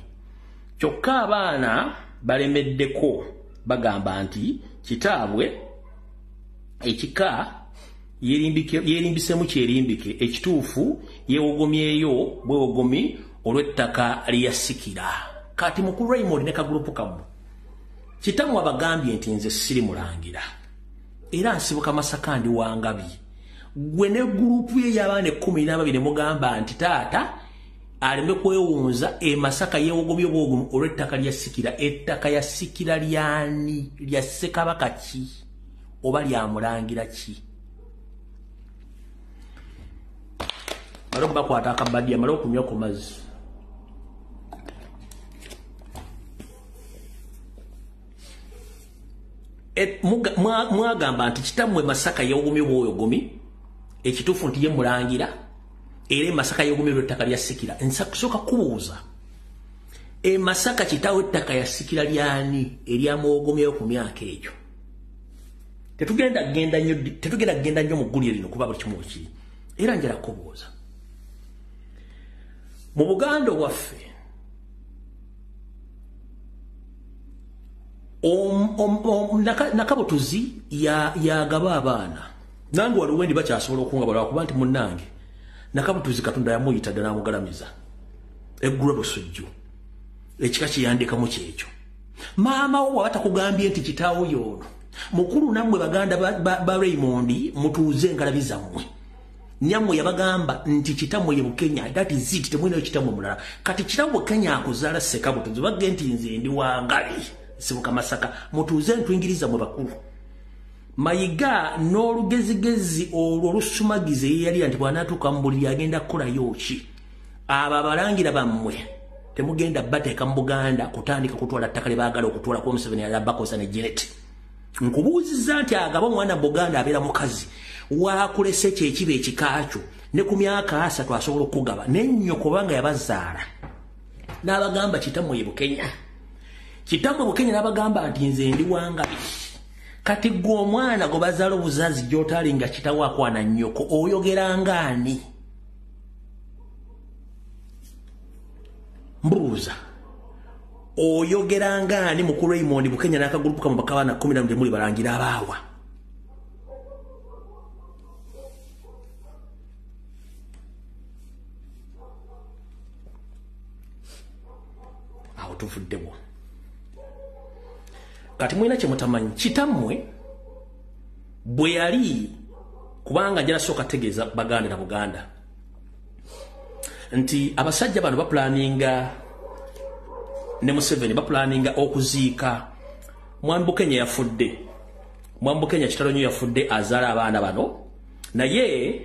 kyokka abaana balemeddeko bagamba nti kitaabwe ekika yerimbisemu kyerimbike ekituufu yewogomyeyo bwewogomi olw'ettaka lyasikira kati mukulu Raymond ne kagulupu kamu kitamu abagambye nti nze siri mulangira era nsibuka Masaka ndi Wangabi gwe ne gurupu ye y'abaana 12 mugamba nti taata aleme kwewunza Masaka yewogomye bwogomi olw'ettaka lyasikira ettaka yasikira lyani lya Ssekabaka ki oba lyamulangira ki malo bakwata akabadya malo okunywa ku mazzi mwagamba nti kitammwe Masaka yewogomye bwogomi ekituufu nti ye mulangira era Masaka yewogomye olw'ettaka lyasikira nsooka kubuuza Masaka kitaawe ettaka yasikira lyani eryamwogomyeyo ku myaka egyo tetugenda kugenda nnyo mu ggulire lino kuba buli kimu kiri era njala kubuuza mu Buganda waffe nakabutuzi yagaba abaana nange waliwo ndi bakyasobola okungabala wakuba nti munnange nakabutuzi Katonda yamuyita ddala n'amugalamiza eggulu busujju ekika kiyandikamu kyekyo maama wo bw'aba takugambye nti kitaawo y'ono mukulu namwe baganda ba Raymond mutuuze ngalabi zammwe nyammwe yabagamba nti kitamwe ye Bukenya that is it temwine kitamwe mulala kati kitamwe Kenya akuzaala Sekabuto zibagge nti nze ndi wangali sibuka Masaka mutuuze ntwingiriza mu bakulu Mayiga n'olugezigezi olwo lusumagize yali anti bwanatuuka mu buliri agenda kukola yoki aba balangira bammwe temugenda bateeka mu Buganda kutandika kutwala ttaka lye baagala okutwala ku Museveni Bakosa ne Janet nkubuuziza nti agaba omwana Buganda abeera mukazi waakulese kyekiba ekikakyo ne ku myaka 3 asobola okugaba n'ennyo kubanga yabazaala n'abagamba kitamwe ye Bukenya kitamwe Bukenya n'abagamba nti nze ndi wangabi kati gwe omwana gwe bazaala obuzazi gy'otali nga kitawo akwana nnyoko oyogera ngaani mbuuza oyogera ngaani mukulu Raymond Bukenya n'akagulupuka mu bakabana 12 muli balangira abaawa awo tuvuddemu kati mwina kye mutamanyi kitammwe bwe yali kubanga njala sooka tegeeza Baganda na Buganda nti abasajja bano baplaninga ne Museveni baplaninga okuziika Mwami Bukenya yafudde Mwami Bukenya kitalo nnyo yafudde azaala abaana bano naye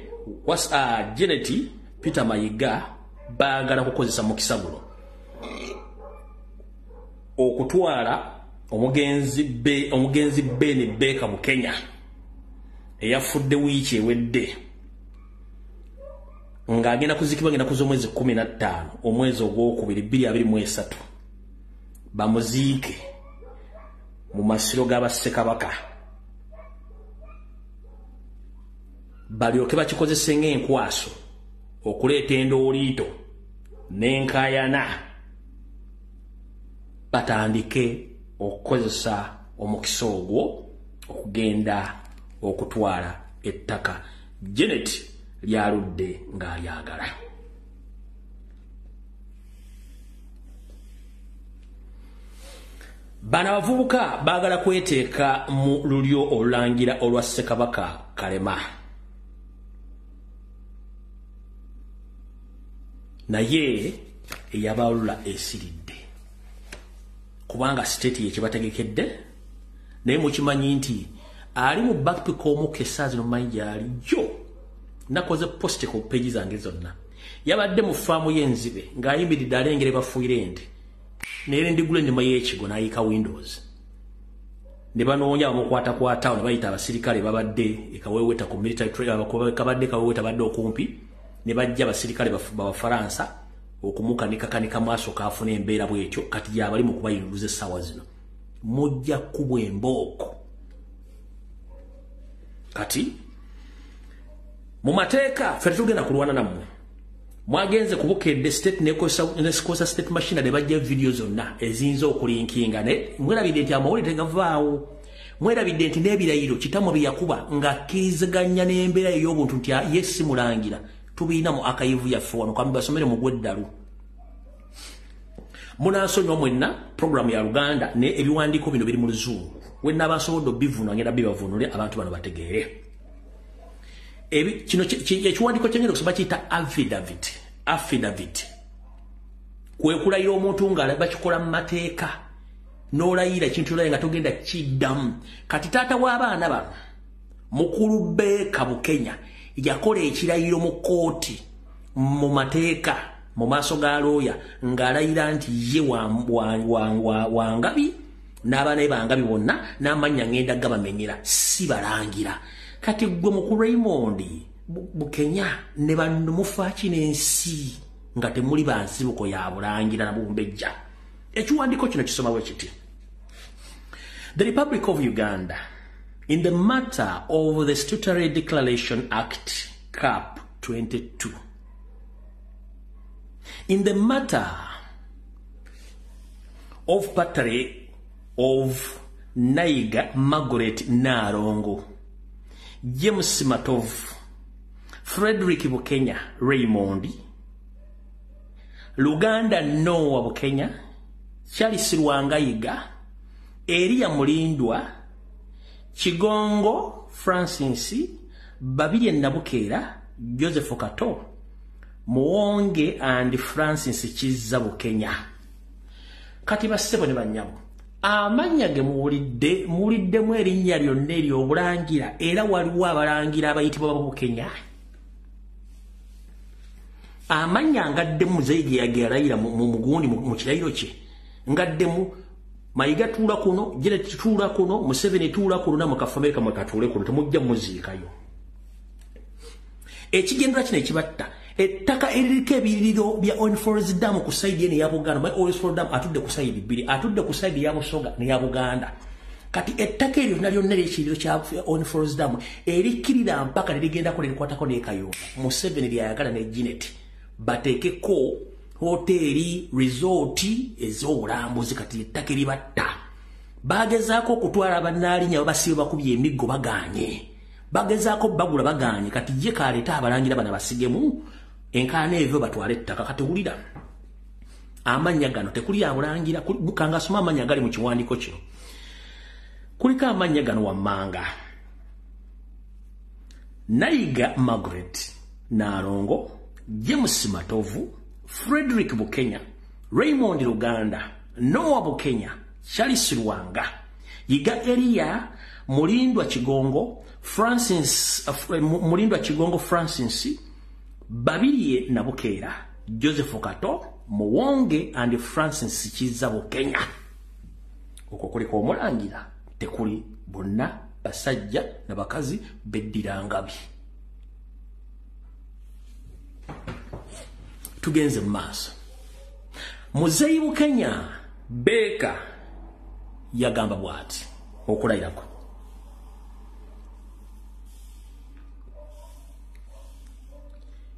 Janet Peter Mayiga baagala kukozesa mukisa guno okutwala omugenzi Ben Beka Bukenya eyafudde wiiki ewedde ng'agenda kuzikibwa ngenda kuza omwezi 15 omwezi ogwokubiri 2023 bamuziike mu masiro g'Abassekabaka balyoke bakikozese ng'enkwaso okuleeta endooliito n'enkayana batandike okukozesa omukisa ogwo okugenda okutwala ettaka Janet lyaludde ng'alyagala bana bavubuka baagala kweteeka mu lulyo olulangira olwa Ssekabaka Kalema naye eyabalula esiridde kubanga state ye kibategekedde naye mukimanyi nti ali mu backpack omukesa zino manyi ali jo nakoze post ku page zange zonna yabadde mu faamu y'enzibe ng'ayimiridde alengere bafuire ente nere ndigule ndima y'ekigo n'ayika Windows ne banoonya bamukwatakwata ne bayita abasirikale babadde ekaweweta ku military trailer kabadde kaweweta badde okumpi ne bajja abasirikale b'Abafaransa okumukanika maaso kaafuna embeera bw'ekyo kati gy'abali mu kubayinuluza essaawa zino mujja kubwa embooko kati mu mateeka ffe tugenda kulwana nammwe mwagenze kubukedde state nekosa state machine ne bajja video zonna eziyinza okulinkinga ne mwerabidde nti amawulire tegavaawo mwerabidde nti n'ebirayiro kitamwe byeyakuba ng'akkiriziganya n'embeera ey'obuntu nti ye si mulangira tubiina mu akayivu yaffe wano kwambi basomere mu gw'eddalu munansonyiwa mwenna programu ya Luganda ne ebiwandiiko bino biri mu Luzungu wenna abasobodde obbivuuna ngenda bibavunule abantu bano bategeere kino ekiwandiiko kyengenda okusoma kiyita affidavit kwe kulayira omuntu nga bakikola mu mateeka n'olayira ekintu olaye nga togenda kiddamu kati taata w'abaana bano mukulu Beka Bukenya yakola ekirayiro mu kooti mu mateeka mu maaso ga looya ng'alayira nti ye wangabi n'abaana be bangabi bonna n'amannya ngenda gabamenyera si balangira kati gwe mukulu Raymond Bukenya ne banno mufaaki n'ensi nga temuli bansibuko ya bulangira na bumbejja ekiwandiiko kino kisoma bwe kiti The Republic of Uganda in the matter of the Statutory Declaration Act Cap 22 in the matter of Patri of Naiga Margaret Narongo James Matov Frederick Bukenya Raymond Luganda Noah Bukenya Charles Rwangayiga Elia Mulindwa Kigongo Francis Babirye Nabukeera Joseph Kato Muwonge and Francis Kizza Kenya kati basebo ne banyabo amanya ge muwulidde mu erinnya lyonna eryobulangira era waliwo abalangira abayitibwa mu Kenya amanya ngaddemu zaidi yagerayira mu mugundi mu kirayiro kye ngaddemu Mayiga tuula kuno jere tuula kuno Museveni tuula kuno na mukafameka mwakatule kuno temujja muziikayo ekigendera kino ekibatta ettaka eririko ebiriro bya Oil Forest Dam ku side ene ya Buganda by Oil Forest Dam atudde ku side bbiri atudde ku side ya Busoga ne ya Buganda kati ettaka eryo nalyo nere ekiriro kya Oil Forest Dam erikirira mpaka ligenda ko likwatako ne Kayumba Museveni lyayagala ne Ginet bateekeko hoteli resort ezobulambuzi kati ettaka eribatta bagezaako okutwala abanaalinya basiba bakubye emiggo baganye bagezaako bagula baganye kati ye kaleeta abalangira bana basigemu enkaana evyo batwale ettaka kati wulira amanya gano tekuli abulangira kanga soma amanya gali mu kiwandiiko kino kuliko amanya gano wammanga Nayiga Margaret Narongo James Matovu Frederick Bukenya Raymond Luganda Noah Bukenya Charles Rwanga Yiga Elia Mulindwa Kigongo Francis Mulindwa Kigongo Francis Babirye Nabukeera Joseph Kato Muwonge and Francis Kizza Kenya okwo kuliko omulangira tekuli bonna basajja nabakazi beddirangabi tugenze maaso Muzeeyi Bukenya Beka yagamba bwati okulayirako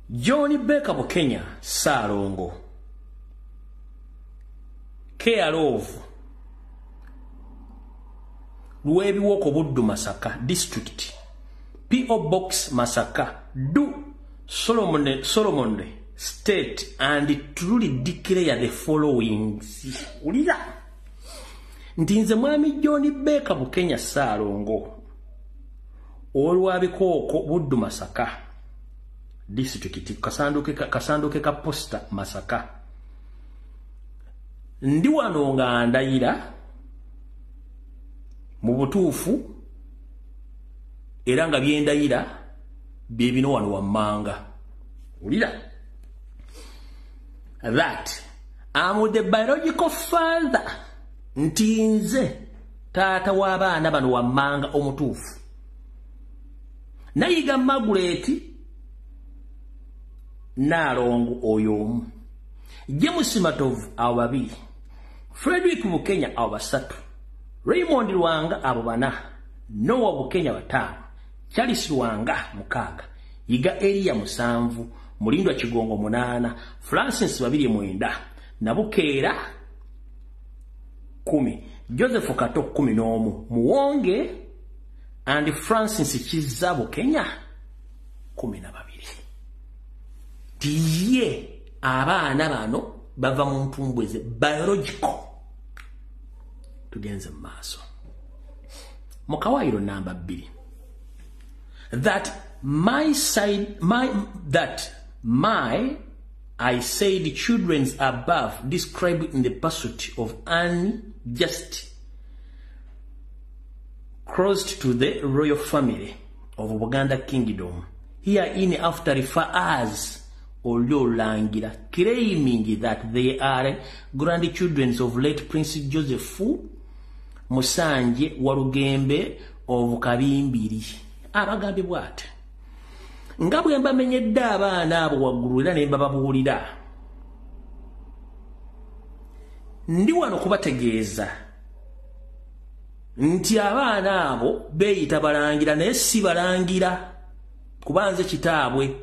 John Beka Bukenya Saalongo Kealove Lwebiwoko Buddu Masaka District P.O. Box Masaka Do Solomon State and truly declare the following ulira ndinze mwami John Beka Bukenya Saalongo olwabikooko Buddu Masaka District kasanduke ka posta Masaka ndi wano nga ndayira mu butuufu era nga byendayira bye bino wano wammanga ulira that I'm the biological father ntinze taata w'abaana bano wammanga omutuufu Nayiga Margaret Narongo oyomu James Matovu abo babiri Frederick Bukenya abo basatu Raymond Lwanga abo bana Noah Bukenya batano Charles Lwanga mukaaga Yiga Elia musanvu Mulindwa Kigongo 8 Francis 29 Nabukeera 10 Joseph Kato 11 Muwonge and Francis Kizza Kenya 12 Diye abaana bano bava mu mpumbweze biological tugenze maaso mukawayiro namba 2 that I said children's above described in the pursuit of unjust crossed to the royal family of Buganda Kingdom herein after refer as Ololangira, claiming that they are grandchildren of late Prince Joseph Musanje Warugembe of Kabimbiri. Abagambi bwate. Nga bwe mbamenyedde abaana abo waggulu era ne mbababuulira. Ndi wano kubategeeza nti abaana abo beeyita balangira naye si balangira kubanze kitaabwe.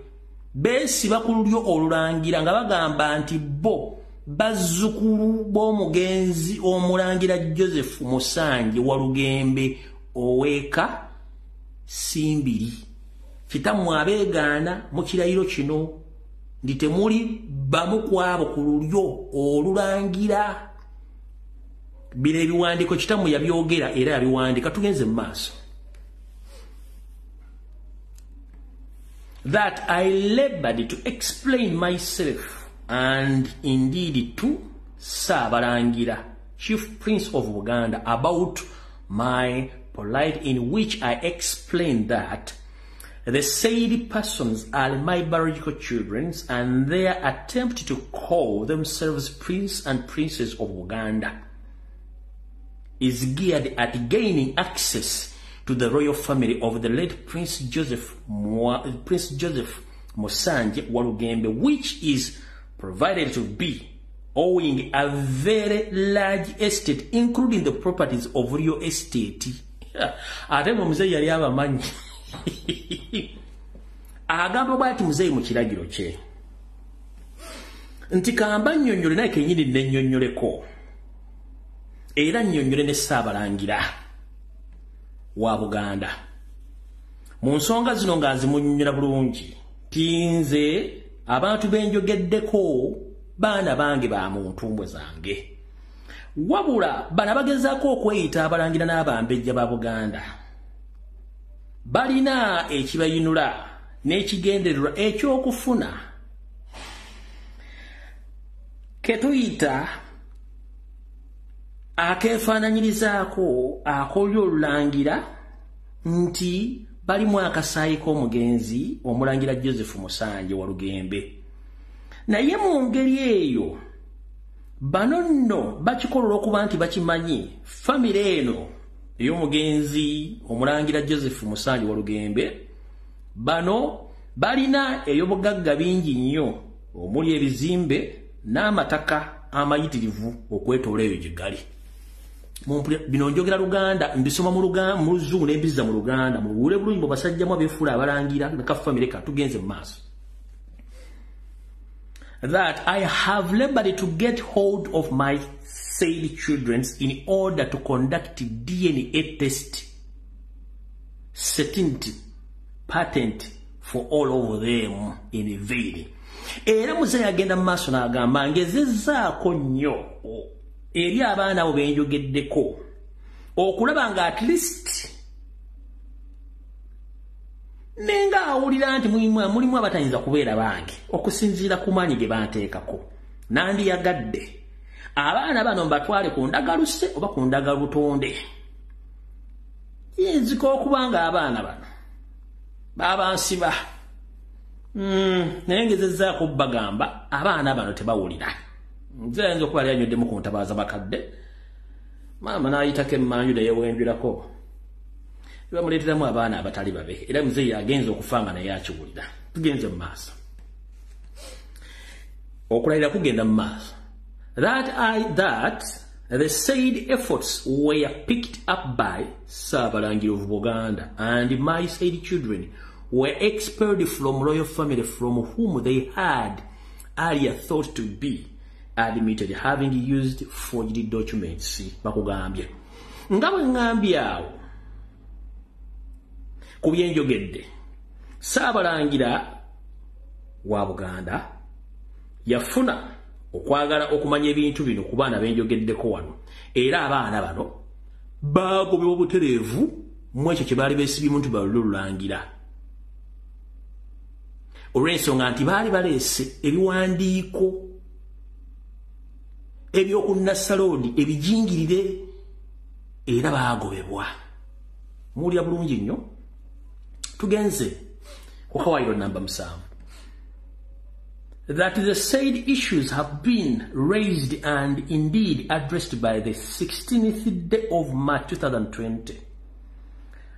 Besi bakululyo olulangira nga bagamba nti bo bazzukulu b'omugenzi omulangira Joseph Musanje Walugembe oweka Simbiri. Kitammwe abeegaana mu kirayiro kino ndi temuli bamu kwabo ku lulyo olulangira. Bino ebiwandiiko kitammwe yabyogera era yabiwandika tugenze mu maaso. that I labored to explain myself and indeed to Ssabalangira, Chief Prince of Buganda, about my polite, in which I explained that the said persons are my biological children, and their attempt to call themselves Prince and Princess of Uganda is geared at gaining access to the royal family of the late Prince Joseph Musanje Walugembe, which is provided to be owing a very large estate, including the properties of real estate. Ate muzeyi yali abamanyi. Agamba bwati muzeyi mu kiragiro kye nti kamba nnyonnyole naye kenyini nennyonnyoleko era nnyonnyole ne Ssaabalangira wa Buganda mu nsonga zino nga nzimunnyonnyola bulungi ti nze abantu benjogeddeko baana bange ba mu ntumbwe zange wabula bana bagezaako okweyita abalangira n'abambejja ba Buganda balina ekibayinula n'ekigendererwa ekyokufuna ketuyita akeefaananyirizaako akolya olulangira nti balimu akasaayi k'omugenzi omulangira Joseph Musanje Walugembe. Naye mu ngeri eyo bano nno bakikola okuba nti bakimanyi famire eno ey'omugenzi omulangira Joseph Musanje Walugembe bano balina eby'obugagga bingi nnyo omuli ebizimbe n'amataka amayitirivu okwetoola eyo gye gali. Bino njogera Luganda mbisoma mu Luzungu n'embizza mu Luganda muwule bulungi basajjamu abeefuula abalangira ne kafamire katugenze mu maaso. That I have labored to get hold of my said children in order to conduct DNA test certainty patent for all of them in vain. Era muzeyi agenda mu maaso n'agamba ngezezzaako nnyo eri abaana abo benjogeddeko okulaba nga at least nenga awulira nti mulimu abatayinza kubeera bange okusinziira ku maanyi ge banteekako nandiyagadde abaana bano mbatwale ku ndagaluse oba ku ndagalutonde. Yinzika okuba nga abaana bano babansiba naye ngezezzaako bagamba abaana bano tebawulira. Nze ayinza okuba ali anyoddemu ku ntabaaza bakadde maama n'ayitako emmanju neyewenjulako bamuleeteramu abaana abatali babe era muzeyi agenza okufanga naye akiwulira. Tugenze mu maaso okulayira kugenda mu maaso. That the said efforts were picked up by Ssabalangira of Buganda, and my said children were expelled from royal family from whom they had earlier thought to be admitted, having used forged documents. Bakugambye nga bwe ngambye awo ku byenjogedde Ssabalangira wa Buganda yafuna okwagala okumanya ebintu bino ku baana benjogeddeko wano, era abaana bano baagobebwa obutereevu mu ekyo kye baali beesibye nti balululangira olw'ensonga nti baali baleese ebiwandiiko eby'oku Nassalooni ebijingirire era baagobebwa. Muwulira bulungi nnyo. Tugenze ku Kawayiro namba 7. That the said issues have been raised and indeed addressed by the 16th day of March 2020.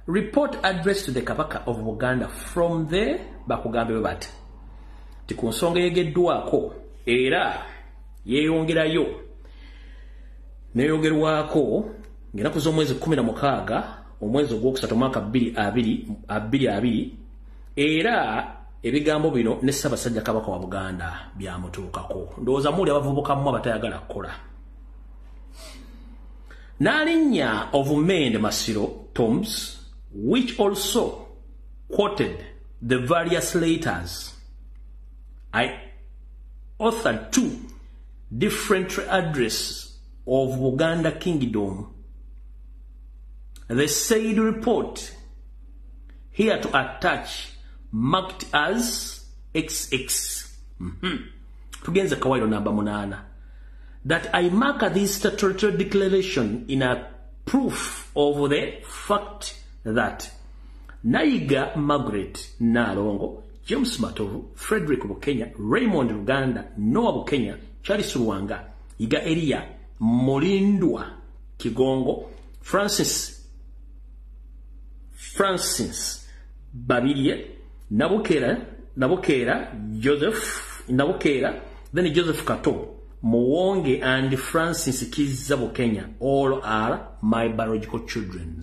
Report addressed to the Kabaka of Buganda from the Bakugambe bati ku nsonga eyegeddwako era yeeyongerayo neeyogerwako ng'ennaku z'omwezi 16 omwezi ogwokusatu omwaka 2022 era ebigambo bino ne Ssaabasajja Kabaka wa Buganda byamutuukako. Ndowooza muli abavubukamu abatayagala kukola. N'alinnya of Mende Masiro Tombs, which also quoted the various letters I authored 2 different addresses of Buganda Kingdom. The said report here to attach marked as XX. Tugenze kawairo namba 8. That I mark this statutory declaration in a proof of the fact that Naiga Margaret Nalongo, James Matovu, Frederick Bukenya, Raymond Ruganda, Noah Bukenya, Charles Ruwanga, Iga Elia, Molindwa Kigongo, Francis Babirie, Nabokera, then Joseph Kato, Mwonge and Francis Kiza Bukenya, all are my biological children.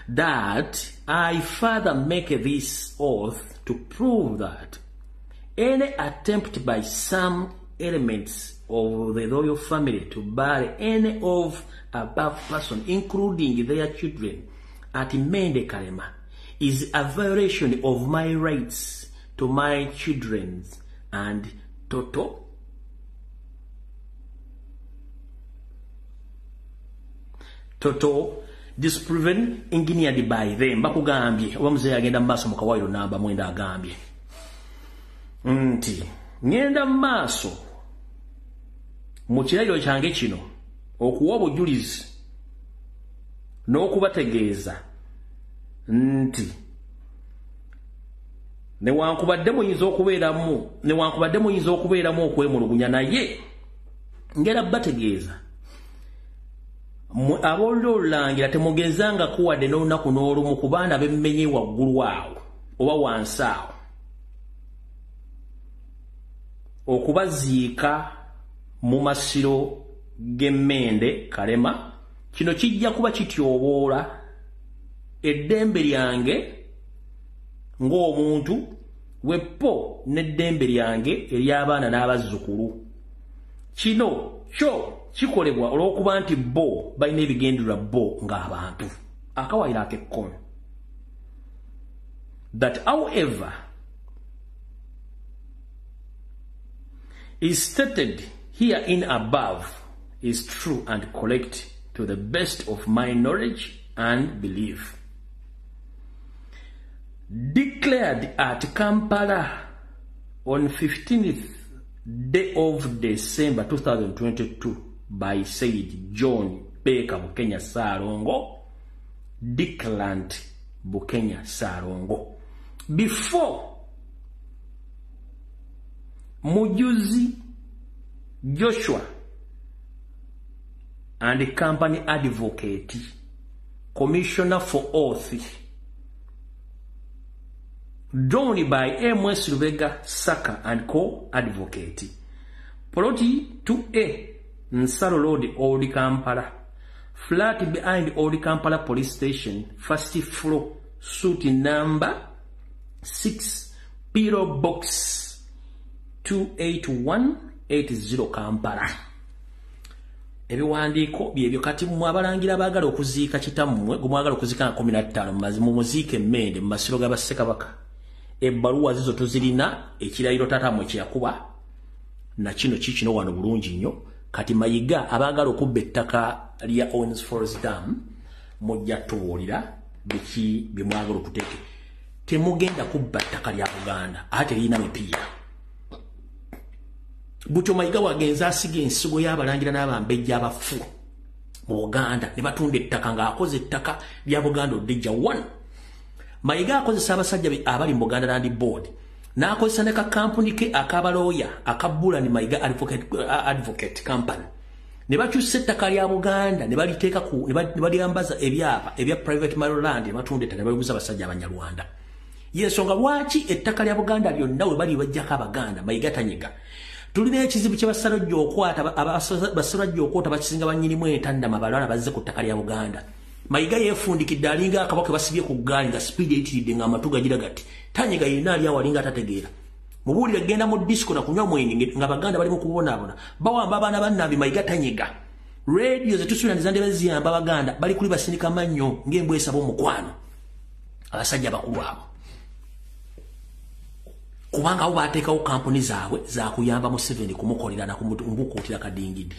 That I further make this oath to prove that any attempt by some elements of the royal family to bury any of above person, including their children, at Mende Karema, is a violation of my rights to my children and total disproven engineered by them. Bakugambye oba muzeeyi agenda maaso mu kawairo namba 9 agambye nti ngenda maaso mu kirayiro kyange kino okuwa obujulizi n'okubategeeza nti newankubadde muyinza okubeeramu okwemulugunya naye ngera bategeeza ab'olulangira temugezanga kuwadde n'olunaku n'olumu ku baana bemmenye waggulu awo oba wansi awo okubaziika mu masiro g'Emmende Karema. Kino kijja kuba kityoboola eddembe lyange ng'omuntu weppo n'eddembe lyange ery'abaana n'abazzukulu. Kino kyo kikolebwa olw'okuba nti bo balina ebigendererwa bo ng'abantu. Akawairo ak'ekkono. That however is stated herein above is true and correct to the best of my knowledge and belief. Declared at Kampala on 15th day of December 2022 by Said John Baker Bukenya Sarongo, Dickland Bukenya Sarongo. Before Mujuzi Joshua and the company advocate, commissioner for oath, drawn by M.S. Lubega Saka and co-advocate. Ploti 2A, Nsaro Road, Old Kampala. Flat behind Old Kampala Police Station, first floor, suit number 6, P.O. Box 28180 Kampala. Ebiwandiiko byebyo kati mu abalangira abaagala okuziika kitammwe gumwagala okuziika 15 mu muziike Mmende mu masiro ga Bassekabaka. Ebbaluwa zizo tuzirina ekirayiro tatamwe kyakuba na kino kikino wano bulungi nnyo. Kati Mayiga abaagala okubba ettaka lya Owens Falls Dam mujja tubuulira biki bimwagala okuteeke. Temugenda kubba ttaka lya Buganda ate lirina mipiira. Butyo Mayiga wagenza asiga ensigo y'abalangira n'abambejja abafu mu Buganda ne batunda ettaka ng'akoze ettaka lya Buganda Odejja 1. Mayiga akozesa abasajja abali mu Buganda Land Board n'akozesa ne kampuni ke akabalooya akabbula ni Mayiga Advocate Company ne bakyusa ettaka lya Buganda ne baliteeka ne balyambaza ebyapa ebya private land ne batunda ettaka ne baliguza abasajja Abanyarwanda. Yensonga lwaki ettaka lya Buganda lyonna we bali bajjako Abaganda Mayiga tanyiga. Tulina ekizibu kye basalojja okwata basalojja okwota bakisinga bannyinimu entandama balwana bazze ku ttaka lya Buganda. Mayiga yeefundikidde alinga akabaka basibye ku ggaali nga speed eyitiridde ng'amatu gagira gati. Tanyiga yenna ali awo alinga atategeera. Mubuulire genda mu disco na kunywa mwenge nga Baganda bali mu kubonaabona. Bawamba abaana bannambi Mayiga tanyiga. Radio ze tusula nizandebe ziyamba Baganda bali kuli basindika mannyo ng'embwa esaba omukwano. Abasajja bakulu abo. Kubanga abo bateekawo kampuni zaabwe za kuyamba Museveni kumukolera na kumukuutira kadingidi.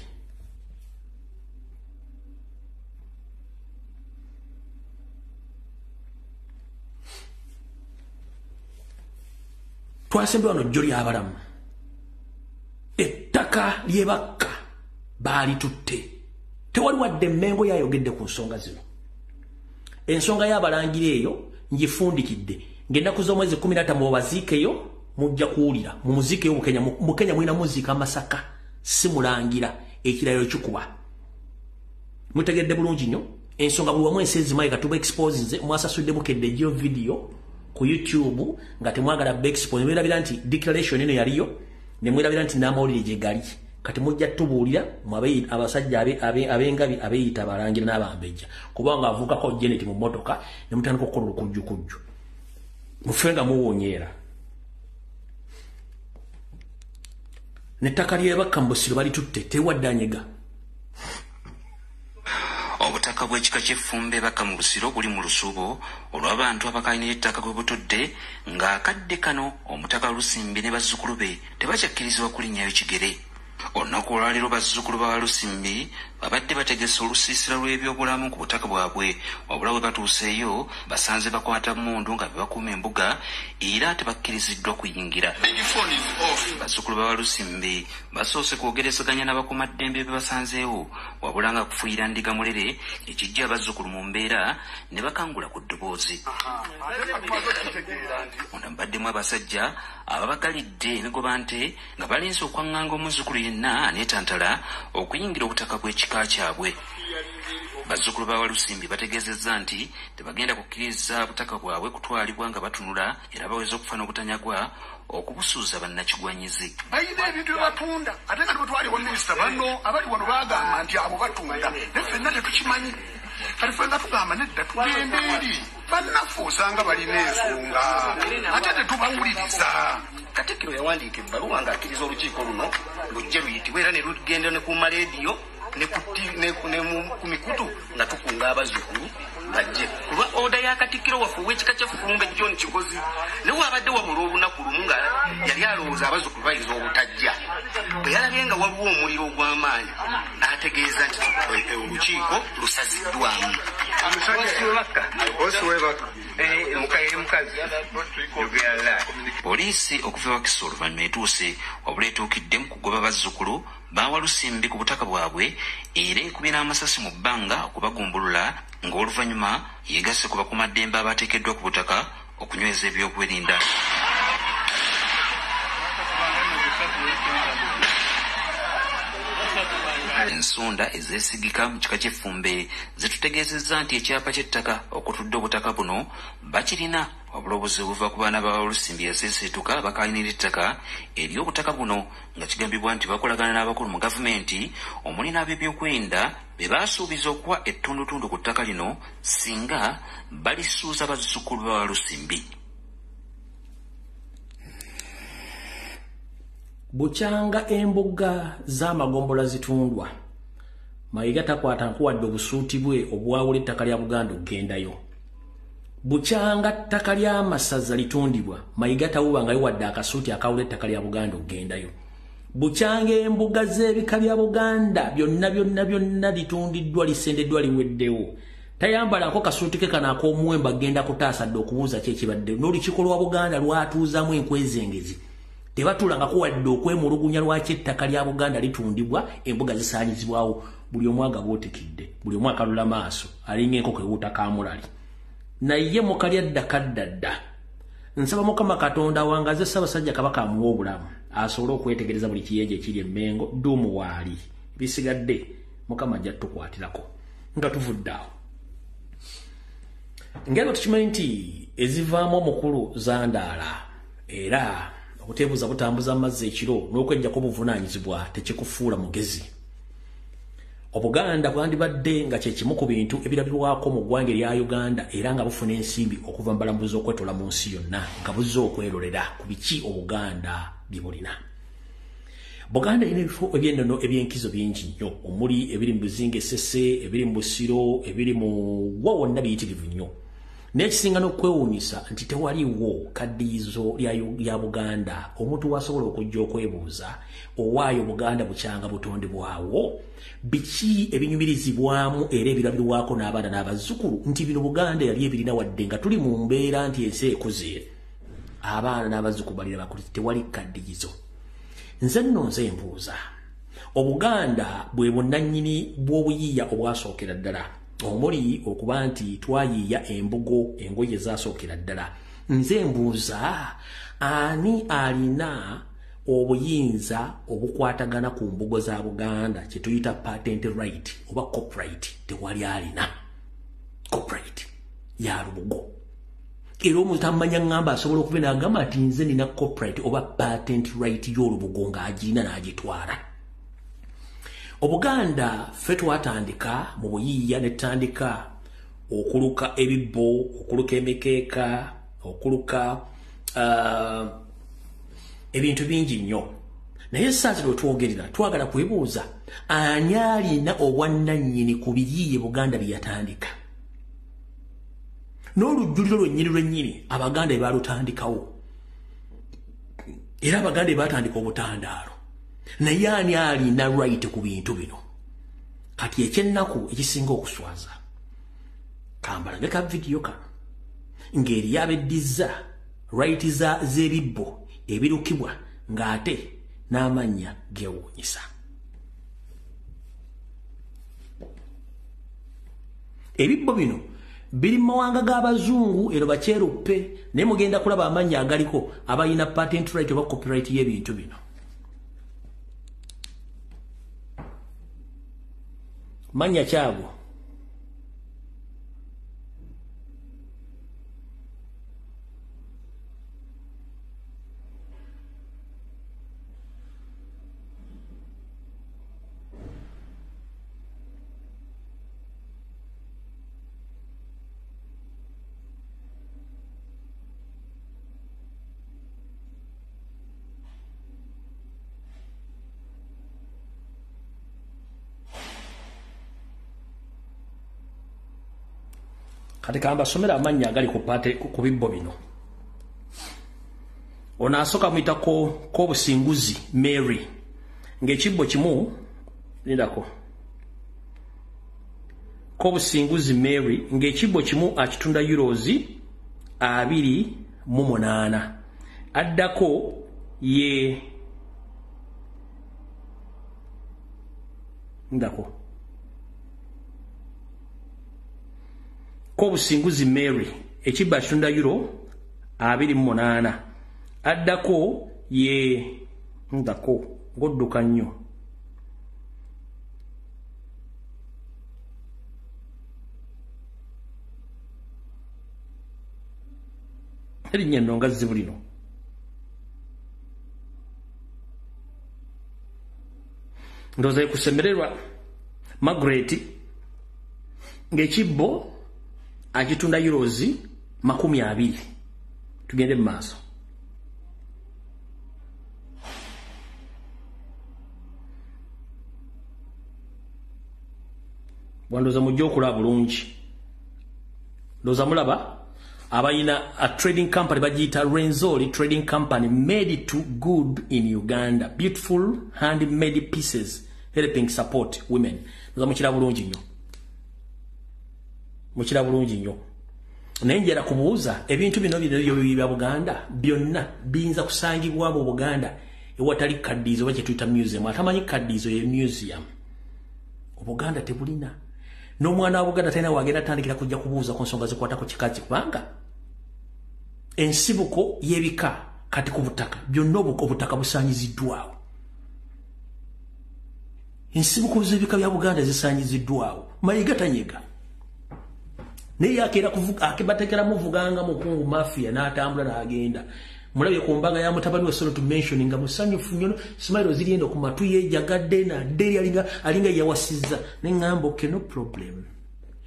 Twasembe wano jjo ly'abalamu. Ettaka ly'ebakka baalitutte. Tewali wadde Mmengo yayogedde ku nsonga zino. Ensonga y'abalangira eyo ngifundikidde. Ng'ennaku z'omwezi 15 mubaziikeyo mujja kuwulira. Mumuziikeyo mu Kenya mulina muziika Masaka. Si mulangira ekirayiro kikuba. Mutegedde bulungi nnyo. Ensonga buli wamu ensi ezimayi katuba expose nze mwasasudde mukedde gyo video ku YouTube nga temwagala be expose. Mwirabira nti declaration eno yaliyo ne mwirabira nti n'amawulire gye gali. Kati mujja tubuulira mwabe abasajja abengabi abeyita abalangira n'abambejja kubanga avuukako Janet mu mmotoka ne mutandika okukola olukujjukujju. Mufenga muwonyeera. Nettaka ly'ebakka mu Busiro balitutte tewaddanyega. Obutaka bw'ekika ky'effumbe baka mu Busiro buli mu lusuubo olw'abantu abakaalina ettaka gwe butodde ng'akadde kano omutaka Lusimbi ne bazzukulu be tebakyakkirizibwa kulinnyayo kigere. Olunaku olwaleero bazzukulu ba Lusimbi babadde bategese olusiisira lw'ebyobulamu ku butaka bwabwe wabula bwe batuuseeyo basanze bakwata mmundu nga bebakuuma embuga era tebakkiriziddwa kuyingira. Bazzukulu ba Lusimbi basoose kwogerezaganya n'abakuumaddembe be basanzeewo wabula nga kufuuyira ndiga mulere ekijja abazzukulu mu mbeera ne bakangula ku ddoboozi. Munda mubaddemu abasajja ababagalidde emigoba nte nga balinze okwaŋŋanga omuzzukulu yenna aneetantala okuyingira obutaka bw'ekika kyabwe. Bazzukulu ba Lusimbi bategeezezza nti tebagenda kukkiriza butaka bwabwe kutwalibwa nga batunula era baweza okufa n'obutanyagwa okubusuuza bannakigwanyizi. Bayina ebintu bye batunda ate nga tebetwaliwo minisita banno abali wano baagamba nti abo batunda naye ffenna tetukimanyi. Kati ffenna tugamba nedda tugenda eri bannaffe osanga balina ensonga ate tetubawuliriza. Katikkiro yawandiika ebbaluwa ng'akkiriza olukiiko luno lujje luyitibwe era ne lugenda ne ku maleediyo ne ku mikutu nga tukunga abazzukulu bajje kuba oda ya Katikkiro waffe ow'ekika ky'effumbe John Kigozi ne wabadde wabula olunaku lumu nga yali alowooza abazzukulu bayinza obutajja. Bwe yalabye nga waliwo omuliro ogw'amaanyi n'ategeeza nti olukiiko lusaziddwamu. Poliisi okuva Wakiso oluvannyuma etuuse wabula etuukidde mu kugoba bazzukulu bawa Lusimbi ku butaka bwabwe era ekubye n'amasasi mu bbanga okubagumbulula ng'oluvannyuma yeegasse ku bakuumaddembe abateekeddwa ku butaka okunyweza ebyokwerinda. Ensonda ezeesigika mu kika ky'effumbe zitutegeezezza nti ekyapa ky'ettaka okutudde obutaka buno bakirina wabula obuzibu buva ku baana ba Lusimbi yaseeseetuka bakaalinira ettaka ery'obutaka buno nga kigambibwa nti bakolagana n'abakulu mu gavumenti omuli n'ab'ebyokwerinda be baasuubiza okuwa ettundutundu ku ttaka lino singa balisuuza bazzukulu ba Lusimbi. Bukyanga embuga z'amagombola zitundwa. Mayiga takwata nkuwadde obusuuti bwe obwawula ettaka lya Buganda okgendayo. Bukyanga ttaka ly'amasaza litundibwa. Mayiga tawuba nga wadde akasuuti akawula ettaka lya Buganda okgendayo. Bukyanga embuga z'ebika bya Buganda byonna litundiddwa lisendeddwa liweddewo. Tayambalako kasuuti ke kana ak'omuwemba agenda kutaasa dde okubuuza ki ekibadde. N'olukiiko lwa Buganda lwatuuzamu enkwezengezi. Tebatulanga kuwadde okwemulugunya lwaki ettaka lya Buganda litundibwa embuga zisaanyizibwawo buli omwaga bwotikidde buli omwaka lula maaso alinga enkoko ewuuta kamulali naye mukalya ddakaddadda nsaba Mukama Katonda wangaze Ssaabasajja Kabaka amuwa obulamu asobole okwetegereza buli kiyeje ekiri emmengo dduumu waali bisigadde Mukama ajja tukwatirako nga tuvudde awo ngero tukimanyi nti ezivaamu omukulu zandaala era okuteebuuza butambuza amazzi ekiro n'okwejjako obuvunaanyizibwa tekikufuula mugezi. Obuganda bwandibadde nga kye kimu ku bintu ebirabirwako mu ggwanga erya Uganda era nga bufuna ensimbi okuva mu balambuzi okwetola mu nsi yonna nga buzze okwerolera ku biki Obuganda bye bulina. Buganda erina ebifo eby'ennono eby'enkizo bingi nnyo omuli ebiri mu Buzinga Essese, ebiri mu Busiro, ebiri mu wa wonna biyitirivu nnyo. N'ekisinga n'okwewuunyisa nti tewaliwo kaddiyizo lya Buganda omuntu wasobola okujja okwebuuza owaayo Buganda bukyanga butondebwawo biki ebinyumirizibwamu era ebirabirwako n'abaana n'abazzukulu nti bino Buganda yali ebirina wadde nga tuli mu mbeera nti ensi ekoze abaana n'abazukubalira bakuli tewali kaddiyizo. Nze nno nze mbuuza Obuganda bwe bunnannyini bw'obuyiiya obwasookera ddala omuli okuba nti twayiiya embugo engoye ezasookera ddala. Nze mbuuza ani alina obuyinza obukwatagana ku mbugo za Buganda kye tuyita patent right oba copyright? Tewali alina copyright ya lubugo. Era omuntu amanya ngamba asobola okubeera agamba ati nze nina copyright oba patent right y'olubugo ng'agirina n'agitwala. Obuganda ffe twatandika mu buyiiya ne tutandika okuluka ebibbo, okuluka emikeeka, okuluka ebintu bingi nnyo. Naye saazi lwe twogerera twagala kwebuuza ani alina obwannannyini ku biyiiye Buganda bye yatandika. N'olujjuliro lwennyini Abaganda bye baalutandikawo. Era Abaganda bye baatandika obutandaalo. Naye ani alina right ku bintu bino? Kati ekyennaku ekisinga okuswaza kambalage ka vidiyo kano ng'eri abeddiza right z'ebibbo ebirukibwa ng'ate n'amannya geewuunyisa. Ebibbo bino biri mu mawanga g'Abazungu ero bakyeruppe naye mugenda kulaba amannya agaliko abalina patent right oba copyright y'ebintu bino. Manya kyago kati kamba somera amannya agali ku bibbo bino. Ono asooka muyitako Kobusinguzi Mary ng'ekibbo kimu lindako Kobusinguzi Mary ng'ekibbo kimu akitunda euros 28. Addako ye ndako Kobusinguzi Mary ekibba kitunda euro 28. Addako ye ndako godduka nnyo erinnya nno nga zibulino ndowooza ekusemererwa Margaret ng'ekibbo akitunda euros 20. Tugende mu maaso. Wandoza mujja okulaba bulungi. Ndoza mulaba abayina a trading company bagiyita Renzori Trading Company made to good in Uganda. Beautiful handmade pieces helping support women. Ndoza mukira bulungi nnyo. Mukira bulungi nnyo. Naye njera kubuuza ebintu bino bya Buganda byonna biyinza kusangibwa mu Buganda ewatali kaddizo oba kye tuyita museum. Atamanyi kaddizo ye museum. Obuganda tebulina. N'omwana wa Buganda talina wagenda atandikira kujja kubuuza ku nsonga zikwata ku kikazi kubanga ensibuko y'ebika kati ku butaka byonna obutaka busaanyiziddwawo. Ensibuko z'ebika bya Buganda zisaanyiziddwawo. Mayiga tanyega. Naye akeera kuvuga akibatekera muvuganga mukungu mafia n'atambula n'agenda. Mulabye ku mbaga ya mutabani we solo to mention nga musanyufu nnyo smile zirienda ku matu yejagadde na deri alinga yawasiza n'engamba okay no problem.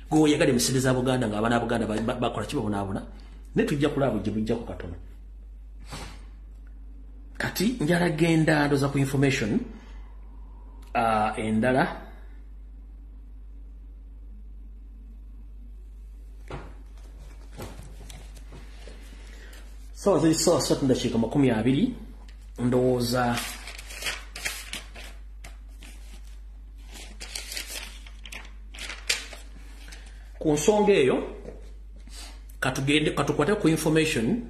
Go yagade misedeza Buganda nga abana Buganda bakola kibabonabona ne tujja kulaba gye bujja ku katono. Kati njala genda ndoza ku information endala so zili so satunda shika 20 ndowooza ku nsonga eyo katukwate ku information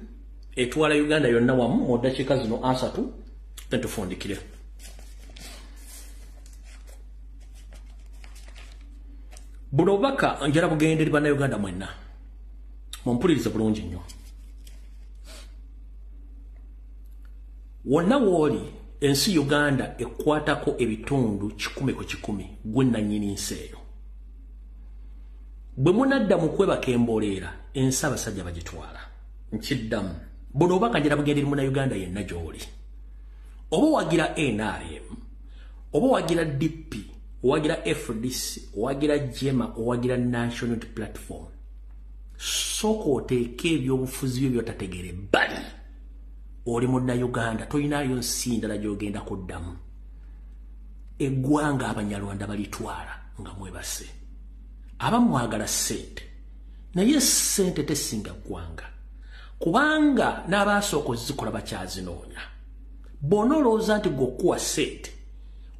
etwala Uganda yonna wamu mu ddakiika zino 3 tufundikire. Buno obubaka njala bugenderi bannayuganda mwenna mumpulirize bulungi nnyo. Wonna wooli ensi Uganda ekwatako ebitundu 10 ku 10 gwe nannyini nsi eyo. Bwe munadda mu kwebaka emboleera ensi abasajja bagitwala. Nkiddamu buno obubaka njala bugenderi munnayuganda yenna gy'oli. Oba wagira NRM, oba wagira DP, owagira FDC, owagira JEMA, owagira National Platform. Soko oteeka ebyobufuzi byo by'otategere bali. Oli munnayuganda toyinayo nsi ndala gy'ogenda kuddamu. Eggwanga Abanyarwanda balitwala nga mwebase. Abamwagala ssente, naye ssente tesinga ggwanga. Kubanga n'abaasooka ozikola bakyazinoonya. Bonna olowooza nti gw'okuwa ssente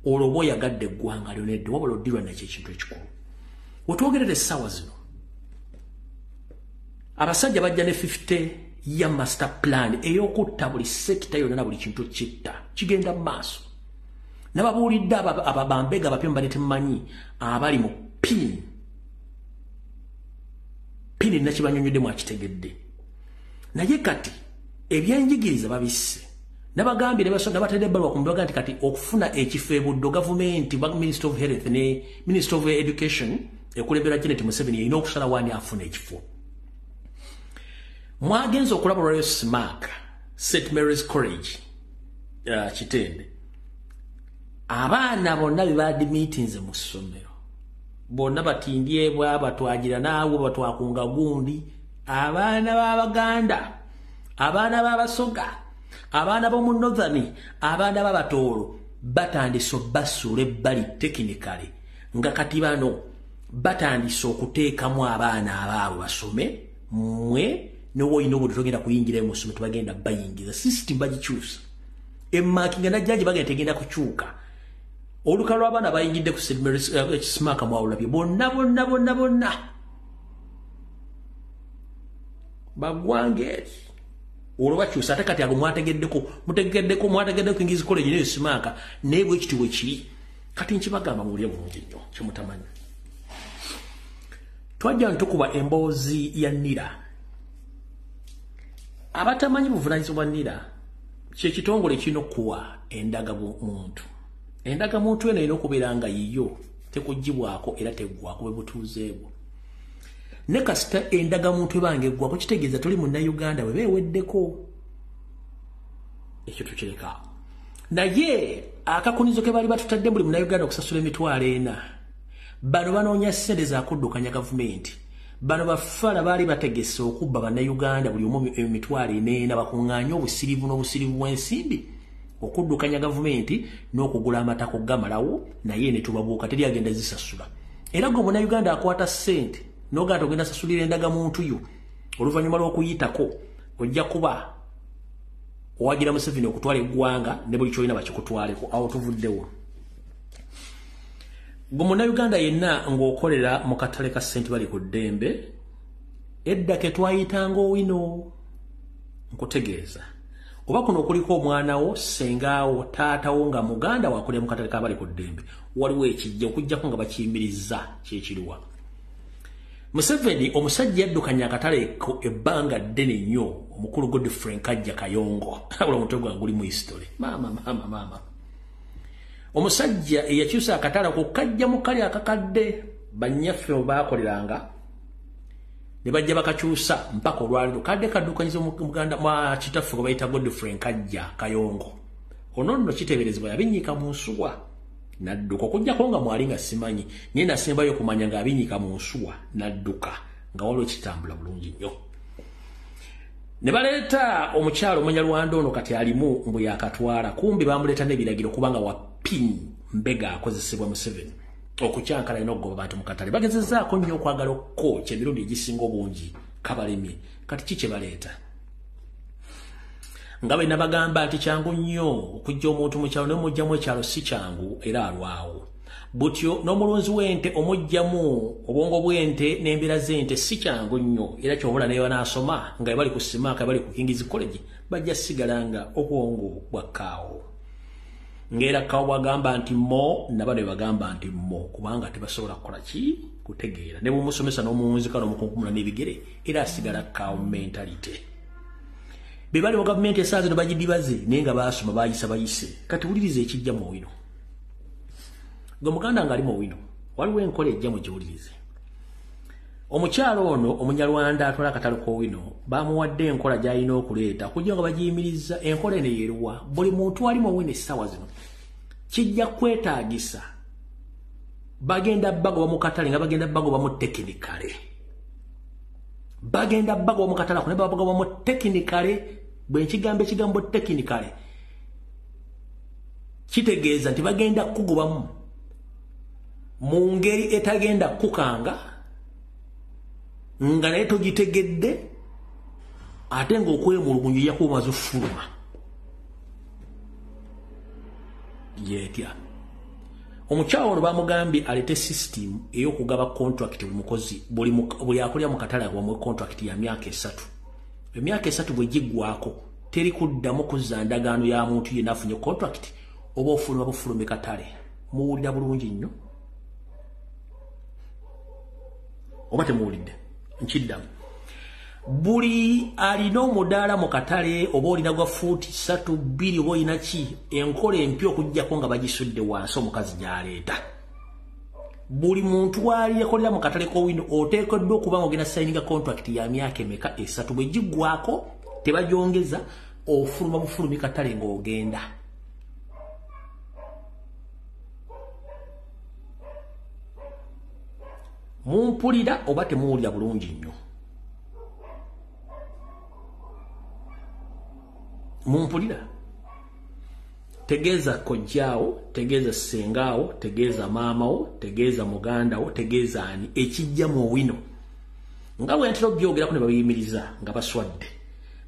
olwo oba oyagadde eggwanga lyonedde wabula oddirwa nakyo ekintu ekikulu. Wetwogerera essaawa zino abasajja bajja ne 50 ya master plan ey'okutta buli sekita yonna na buli kintu kitta kigenda mu maaso. Nababuulidde ababambega abapya mbale temumanyi abali mu pin nakibanyonyodde mwakitegedde. Naye kati ebyenjigiriza babisse nabagambye nabatedde ebbaluwa ku mbaga nti kati okufuna ekifo ebuddo gavumenti Ministry of Health ne Ministry of Education ekulembera Janet Museveni yalina okusala wani afuna ekifo. Mwagenza okulaba Royal Smack St. Mary's College Kitende. Abaana bonna bibadde meetings mu ssomero bonna batindye bwaba twagira naawe batwakunga gundi. Abaana b'Abaganda, abaana b'Abasoga, abaana b'omu Northern, abaana b'Abatoolo batandise obbasuula ebbali technically nga kati bano batandise okuteekamu abaana abaabwe basome. Mmwe n'owoolina obudde togenda kuyingira mu ssomero tebagenda bayingiza. System bagikyusa. Emmakinga najjaji bagenda tegenda kukyuka. Oluka lw'abaana bayingidde ku St. Mary's Smack mwawulabye bonna. Bagwange olwo bakyusa ate kati ago mwategeddeko English College neyo Smack nebwe ekitiibwa ekiri. Kati nkibagamba muwulire bulungi nnyo kyemutamanyi. Twajja ntukuba emboozi ya NIRA. Abatamanyi buvunaanyizibwa NIRA kyekitongole kirina okuwa endagamuntu. Endagamuntu eno erina okubeera nga yiyo tekuggyibwako era teggwako bwe butuuzeebwo. Ne kasita endagamuntu ebanga eggwako kitegeeza tuli munnayuganda bwe beeweddeko. Ekyo tukireka. Naye akakunizo ke bali batutadde buli munnayuganda okusasula $40,000. Bano banoonya ssente za kuddukanya gavumenti. Bano bafala baali bategese okubba bannayuganda buli omu $40,000 bakuŋŋaanye obusirivu n'obusirivu bw'ensimbi okuddukanya gavumenti n'okugula amatako gamalawo naye ne tubabuuka teri agenda zisasula. Era gwe munnayuganda akwata ssente n'ogenda ogenda sasulira endagamuntu yo oluvannyuma lw'okuyitako ojja kuba owagira Museveni okutwala eggwanga ne buli kyolina bakikutwaleko. Awo tuvuddewo. Gwe munnayuganda yenna ng'okolera mu katale ka ssente bali ku ddembe edda ke twayitanga owino nkutegeeza oba kuno okuliko omwanawo sengaawo taatawo nga muganda wakulira mu katale kabali ku ddembe waliwo ekijja okujjako nga bakiyimiriza kyekiriwa. Museveni omusajja yaddukanya akatale ebbanga ddene nnyo omukulu Godfrey Nkajja Kayongo wala omutwe gwange guli mu history. Mama omusajja eyakyusa akatale kukajja mu kali akakadde bannyaffe baakoleranga ne bajja bakakyusa mpaka olwaliro kadde kaddukanyiza muganda mwa kitaffe gwe bayita Godfrey Nkajja Kayongo. Ono nno kiteeberezebwa yabinnyika mu nsuwa nadduka okujjako nga mwali nga simanyi naye nasembayo okumanya ng'abinnyika mu nsuwa nadduka nga waliwo kitambula bulungi nnyo. Ne baleeta omukyalo Munyarwanda ono kati alimu mbu yakatwala kumbi bamuleeta n'ebiragiro kubanga wapini mbega akozesebwa Museveni okukyankala ino okugoba bantu mu katale. Bagezezaako nnyo okwagala okukooca emirundi egisinga obungi kabalemye. Kati ki kye baleeta? Nga bwe nabagamba nti kyangu nnyo okujja omuntu mu kyalo naye mujjamu ekyalo si kyangu era alwawo. butyo n'omulunzi w'ente omujjamu obwongo bw'ente n'embeera z'ente si kyangu nnyo era kyobula naye banaasoma nga bali ku simaaka bali ku King's College bajja sigala nga obwongo bwa kaawo ng'era kaawo bwagamba nti mo naba ne bagamba nti mo kubanga tebasobola kukola ki kutegeera ne bw'omusomesa n'omuwunzika n'omukunkumula n'ebigere era asigala kaawo mentality be bali mu gavumenti esaawa zino bagidibaze naye nga baasoma bayisa bayise kati wuliriza ekijja mu wino gwe muganda ng'ali mu wino waliwo enkola ejja mu giwulirize omukyalo ono omunyarwanda atwala akatalo k'owino bamuwadde enkola gy'alina okuleeta kujja nga bagiyimiriza enkola eno yeeruwa buli muntu ali mu wino essaawa zino kijja kwetaagisa bagenda bagoba mu katale nga bagenda bagoba mu tekinikale bagenda bagoba mu katale ne bagoba mu tekinikale bwe nkigambo ekigambo tekinikale kitegeeza nti bagenda kugobamu mu ngeri etagenda kukanga nga naye togitegedde ate ng'okwemulugunyu yakuba maze fuluma yetya omukyalo ono bamugambye alete system ey'okugaba contract buli mukozi buli akolera mu katale agwa mu contract ya myaka 3 emyaka 3 bwe giggwako teri kuddamu kuzza ndagaano ya muntu yenna afunye contract oba ofuluma bufulume katale muwulira bulungi nnyo oba temuwulidde nkiddamu buli alina omudaala mu katale oba olina gwa fuuti 3 2 oba olina ki enkola empya okugjako nga bagisudde wansi omukazi gy'aleeta buli muntu wali yakolera mu katale k'owino oteekeddwa okuba nga ogenda sayininga contract ya myaka emeka 3 bwe giggwako tebagyongeza ofuluma bufulumi katale ng'ogenda mumpulira oba temuwulira bulungi nnyo mumpulira tegeeza kojjaawo tegeeza sengaawo tegeeza maamawo tegeeza mugandawo tegeeza ani ekijja mu wino nga bwe ntera obyogerako ne babiyimiriza nga baswadde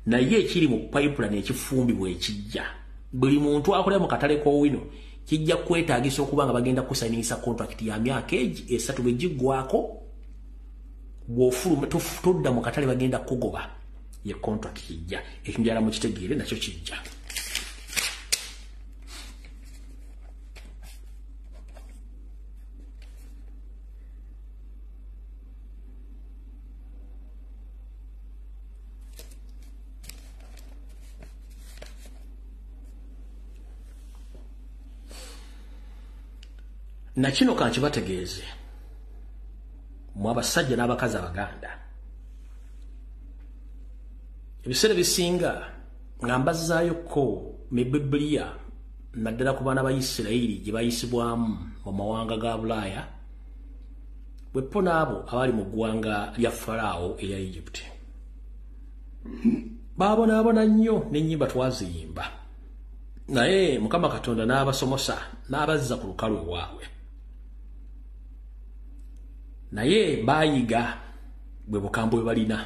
naye ekiri mu pipeline ekifumbibwa ekijja buli muntu akolera mu katale k'owino kijja kwetaagisa okuba nga bagenda kusayinisa contract ya myaka 3 bwe giggwako bw'ofuluma todda mu katale bagenda kugoba ye contract kijja ekinjala mu kitegeere nakyo kijja na kino kankibategeeze mu abasajja n'abakazi abaganda ebiseera bisinga nga mbazaayo ko mu Bibiliya naddala ku baana ba Isirayiri gye bayisibwamu mu mawanga ga Bulaaya bweppo n'abo abali mu ggwanga lya Falaawo eya Egypt baabonaabona nnyo n'ennyimba twaziyimba naye Mukama Katonda n'abasomosa n'abazza ku lukalu ewaabwe naye baayiga bwe bukambwe bwe balina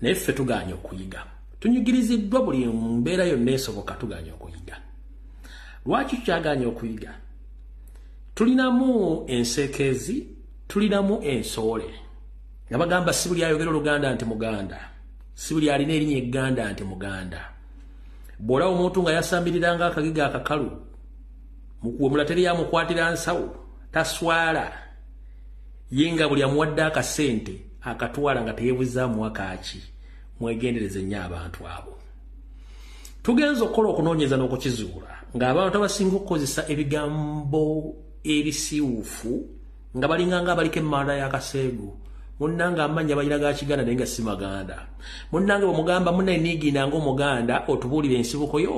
naye ffe tugaanye okuyiga tunyigiriziddwa buli mbeera yonna esoboka tugaanye okuyiga lwaki tukyagaanye okuyiga tulinamu enseekezi tulinamu ensoole nga bagamba si buli ayogera Oluganda nti Muganda si buli alina erinnya Egganda nti Muganda bw'olaba omuntu nga yasambiriranga akagiga akakalu mukuwe mulateri yamukwatira nsawo taswala yenga buli amuwadde akasente akatwala nga teyeebuzaamu akaaki mwegendereze nnyo abantu abo tugenza okukola okunoonyeza n'okukizuula ng'abantu abasinga okukozesa ebigambo ebisiiwuufu nga balinganga abaliko emmanda y'akaseegu munnange amannya balina ga Kiganda naye nga si Maganda munnange bw'omugamba munnaye niigiina ng'Omuganda otubuulira ensibuko yo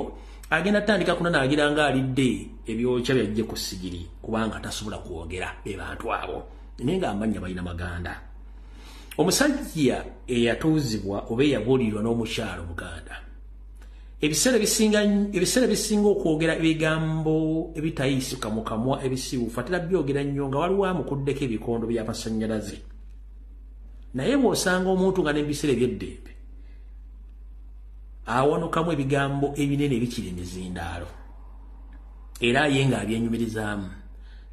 agenda tandika kunanaagira ng'alidde ebyokya byajje ku ssigiri kubanga tasobola kwogera be bantu abo naye nga amannya balina Maganda omusajja eyatuuzibwa oba eyabuulirwa n'omukyalo Buganda ebiseera bisinga okwogera ebigambo ebitayisika mu kamwa ebisiiwuufu atera byogera nnyo nga waliwo amukuddeko ebikondo by'amasannyalaze naye bw'osanga omuntu nga n'ebiseera eby'eddembe awanukamu ebigambo ebinene ebikira emizindaalo era yenga abyenyumirizaamu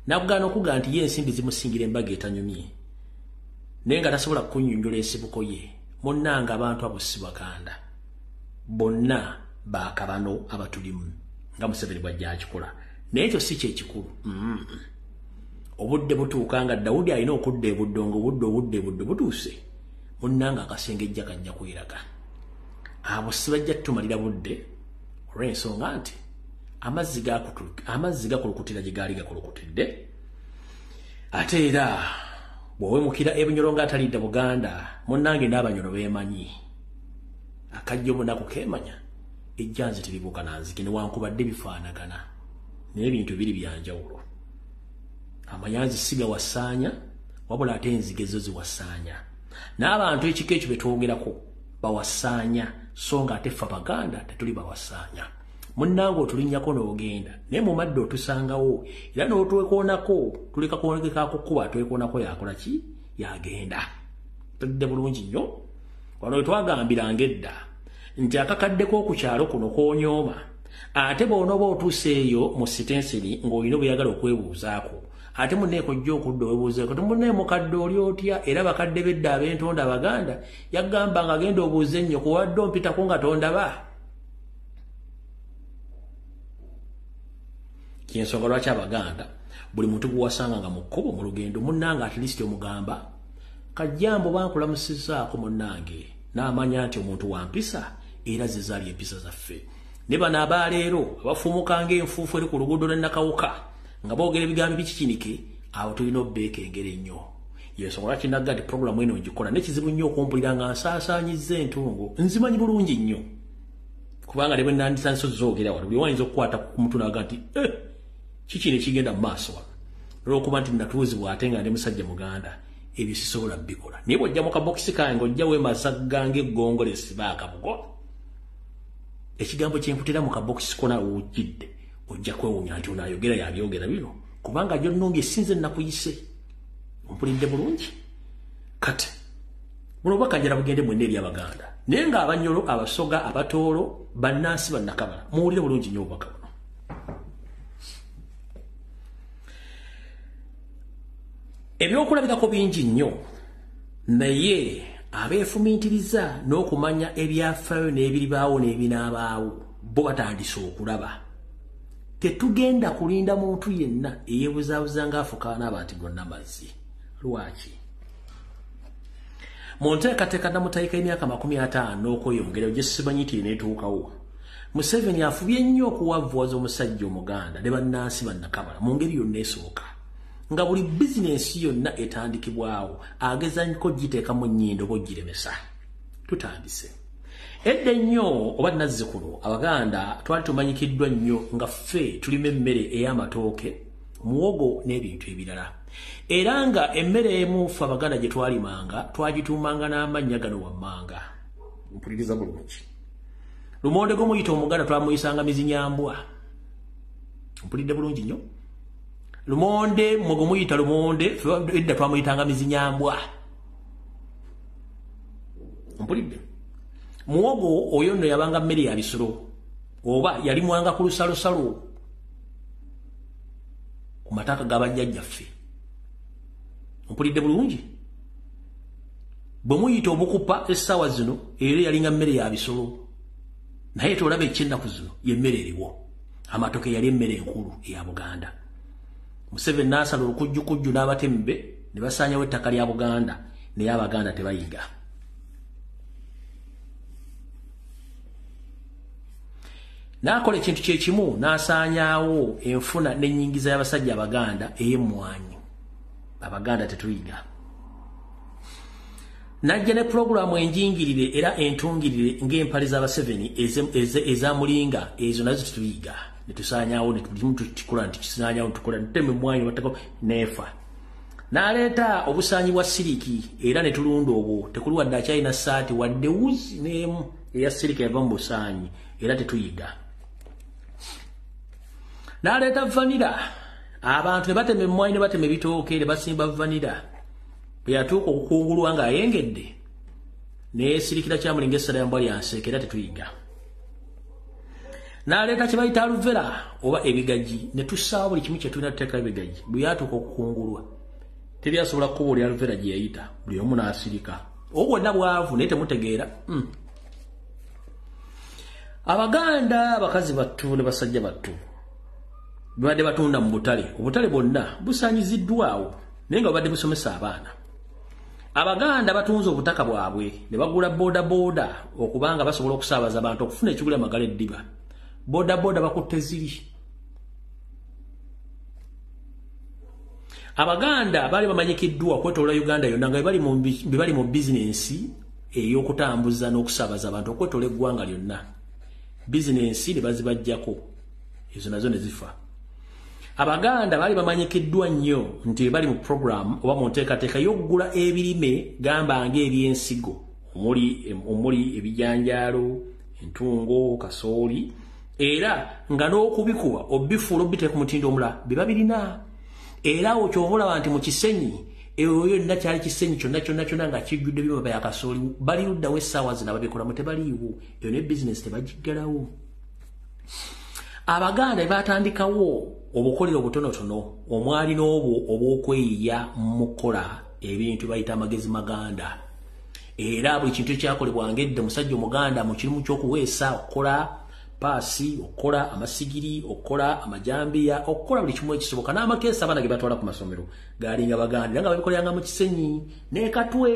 n'akugaana okuga nti ye ensimbi zimusingira embaga etanyumye naye nga tasobola kunnyonnyola ensibuko ye munnanga abantu abo si Baganda bonna baakabano abatulimu nga Museveni bw'ajja akikola naye ekyo si kyekikulu obudde butuuka nga Dawudi alina okudda ebuddo ng'obudde butuuse munnanga akasengejja kajja kweraga abo si bajja tumalira budde olw'ensonga nti amazzi gakulukutira gye gaali gakulukutidde ate era bw'owemukira ebinyolo ng'atalidde Buganda munnange n'abanyolo beemanyi akajja omunaku keemanya ejjanzi teribuuka nanzike newankubadde bifaanagana naye ebintu biri byanjawulo amayanzi si gawasaanya wabula ate enzige zo ziwasaanya n'abantu ekiko ekyo betwogerako bawasaanya so nga ate ffe Abaganda tetuli bawasaanya munnange otulinnyako n'ogenda naye mu madde otusangawo era n'otwekoonako tuleka kwonekekaako kuba twekoonako yakola ki yagenda tudde bulungi nnyo wano we twagambiranga edda nti akakaddeko ku kyalo kuno koonyooma ate bw'onooba otuuse eyo mu sitenseri ng'olina bweyagala okwebuuzaako ate munneeko ojja okudda owebuuzeeko temunne mukadde oli otya era bakadde bedda ab'entonda Abaganda yagamba nga agenda obuuze ennyo kuwadde ompitako nga tondaba kyensonga lwaki Abaganda buli muntu guwasanga nga mu kkubo mu lugendo munnange at least omugamba kajjambo bankulamusizaako munnange n'amanya nti omuntu wampisa era zizaali empisa zaffe ne bano abaleero abafuumukanga enfuufu eri ku luguudo lwe Nakawuka nga boogera ebigambo bikikinike awo tulina obbeeka engeri ennyo yensonga lwaki nagga nti puroguramu eno ngikola nekizibu nnyo okumpulira nga nsaasaanyizza entungo nzimanyi bulungi nnyo kubanga ne bwe nandisa zoogera wano buli wayinza okukwata ku mutwe naga nti kiki ne kigenda mu maaso wano olw'okuba nti natuuzibwa ate nga ndi musajja Muganda ebyo sisobola bikola naye bw'ojja mu kabokisi kange ojja weemaza ganga eggongole sibaakabugo ekigambo kyenkutera mu kabokisi kona wujjidde ojja kwewuunya nti onaayogera yabyogera bino kubanga jjo nnungi sinze nakuyise ompulidde bulungi kati buno bakajjala bugende mwenna eri Abaganda naye nga Abanyolo Abasoga Abatoolo bannansi bannakabala muwulire bulungi nnyo obubaka buno ebyokulabirako bingi nnyo naye abeefumiitiriza n'okumanya ebyafaayo n'ebiribaawo n'ebinaabaawo bo batandise okulaba tetugenda kulinda muntu yenna eyeebuzaabuza ng'afuuka n'abantu gonna mazzi lwaki mu nteekateeka namutaika emyaka 50 n'okweyongera gye simanyi nti eneetuukawo Museveni afubye nnyo okuwavuwaza omusajja Omuganda ne bannansi bannakabala mu ngeri yonna esooka nga buli bizinensi yonna etandikibwawo agezanyiko giteekamu nnyindo bw'ogiremesa tutandise edda ennyo oba nazzikuno Abaganda twali tumanyikiddwa nnyo nga ffe tulima emmere ey'amatooke muwogo n'ebintu ebirala era nga emmere emu ffe Abaganda gye twalimanga twagituumanga n'amannya gano wammanga mpuliriza bulungi lumonde gw'omuyita Omuganda twamuyisanga mizinyambwa mpulidde bulungi nnyo lumonde mwegumuyita lumonde edda twamuyitanga mizinyambwa mpulidde muwogo oyo nno yabanga mmere ya bisolo oba yalimwanga ku lusalosalo ku mataka g'abajjajjaffe mpulidde bulungi bwe muyita omukupa essaawa zino era yalinga mmere ya bisolo naye tolaba ekyennaku zino yemmere eriwo amatoke yali emmere enkulu eya Buganda Museveni n'asala olukujjukujju n'abatembe ne basaanyawo ettaka lya Buganda naye Abaganda tebayiga n'akola ekintu kyekimu n'asaanyaawo enfuna n'ennyingiza y'abasajja Abaganda ey'emmwanyi Abaganda tetuyiga najja ne puroguramu enjingirire era entungirire ng'empale z'Abaseveni ezamulinga ezo nazo tetuyiga netusaanyaawo netukikola nti kisaanyaawo netukola nteme emmwanyi batako neefa n'aleeta obusaanyi bwa siriki era ne tulunda obwo tekuli wadde akyalina ssaati wadde wuzi n'emu eya siriki yava mu busaanyi era tetuyiga n'aleeta vanira abantu ne batema emmwanyi ne batema ebitooke ne basimba vanira bwe yatuuka okukungulwa ng'ayengedde neesirikira kyamulinga essala yambwa lyanseeka era tetuyiga n'aleeta kye bayita aluvera oba ebigaji ne tussaawo buli kimu kye tulina tuteeka ebigaji bwe yatuuka okukungulwa teri asobola kukubuulira aluvera gye yayita buli omu n'asirika obwonna bwavu naye temutegeera Abaganda bakazi battu ne basajja battu babadde batunda mu butale obutale bwonna busaanyiziddwawo naye nga babadde busomesa abaana Abaganda batunze obutaka bwabwe ne bagula boda okubanga basobola okusaabaza abantu okufuna ekigula amagala eddiba boda bakutte ziri Abaganda bali bamanyikiddwa okwetoloola Uganda yonna nga bali mu bizinensi ey'okutambuza n'okusaabaza abantu okwetoloola eggwanga lyonna bizinensi ne bazibajjako ezo nazo ne zifa Abaganda bali bamanyikiddwa nnyo nti bali mu program oba mu nteekateeka y'okugula ebirime gamba ng'ebyensigo omuli ebijanjaalo entungo kasooli era nga n'okubikuba obifuula obiteeka ku mutindo omulala biba birina era awo ky'oboolaba nti mu kisenyi eyo yonna kyali kisenyi kyonna nga kijjudde bibaba ya kasooli bali luddawo essaawa zino ababikolamu tebaliiwo eyo ne bizinesi tebagiggalawo Abaganda batandikawo obukolero obutonotono omwali n'obwo obw'okweyiya mu kukola ebintu bayita amagezi maganda era buli kintu ekyakolebwanga edda musajja omuganda mu kirimu ky'okuweesa okukola paasi okukola amasigiri okukola amajambiya okukola buli kimu ekisoboka n'amakeesa abaana ge batwala ku masomero gaalinga Baganda era nga babikoleranga mu kisenyi n'ekatwe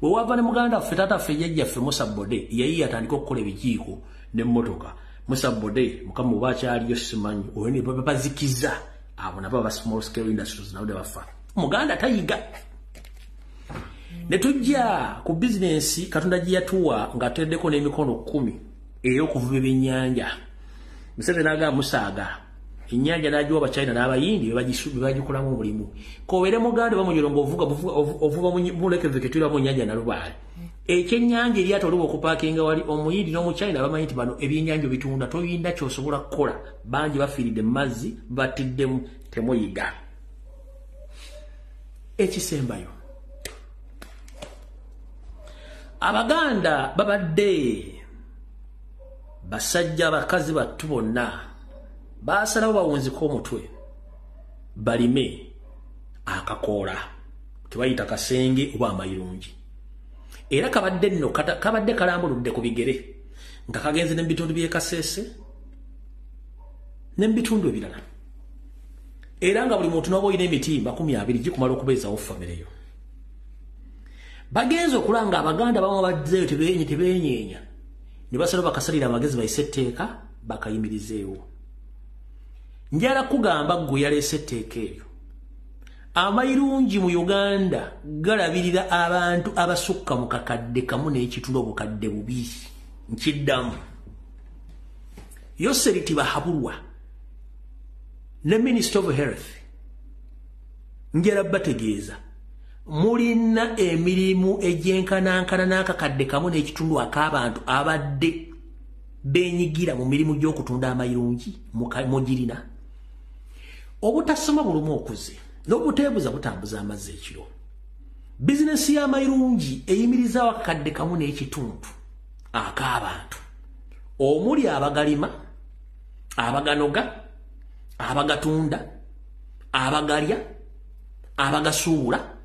bwe wava ne muganda ffe taata ffe jjajjaffe Musa Bode yayi yatandika okukola ebijiiko n'emmotoka Musa Bode mukama oba akyaliyo simanyi oyo ne babazikiza abo nabo aba small scale industries nabo ne bafa Muganda tayiga ne tujja ku bizinensi Katonda gye yatuwa ng'ateddeko n'emikono 10 ey'okuvuba ebyennyanja Museveni n'agamba Musaaga ennyanja n'agiwa Abachina n'Abayindi bagikolamu omulimu kobeere Muganda bamujolo ng'ovuba mulekeveke tulira mu nnyanja Nalubaale ekyennyanja eryato oluba okupaakinga wali omuyindi n'Omuchina bamanyi nti bano ebyennyanja bitunda toyinda ky'osobola kukola bangi bafiiridde mu mazzi batiddemu temuyiga ekisembayo Abaganda babadde basajja bakazi battu bonna baasalawo bawunziko omutwe balime akakoola tebayita kasenge oba amayirungi era kabadde nno kabadde kalambuludde ku bigere nga kagenze n'ebitundu by'e Kasese n'ebitundu ebirala era nga buli muntu n'oba olina emitimba 20 gikumala okubeezawo famire yo bagenze okulanga Abaganda bamu baddeyo tebeenyeenya ne basala bakasalira amagezi bayise etteeka bakayimirizeewo njala kugamba ggwe yaleese etteeka eryo amayirungi mu Uganda galabirira abantu abasukka mu kakadde kamu n'ekitundu obukadde bubi nkiddamu Yoseriti Bahabulwa ne Minister of Health njala bategeeza mulina emirimu egyenkanankana n'akakadde kamu n'ekitundu ak'abantu abadde benyigira mu mirimu gy'okutunda amayirungi mugirina obutasoma bulumu okuze n'obuteebuza butambuza amazzi ekiro bizinesi y'amayirungi eyimirizaawo akakadde kamu n'ekitundu ak'abantu omuli abagalima abaganoga abagatunda abagalya abagasuula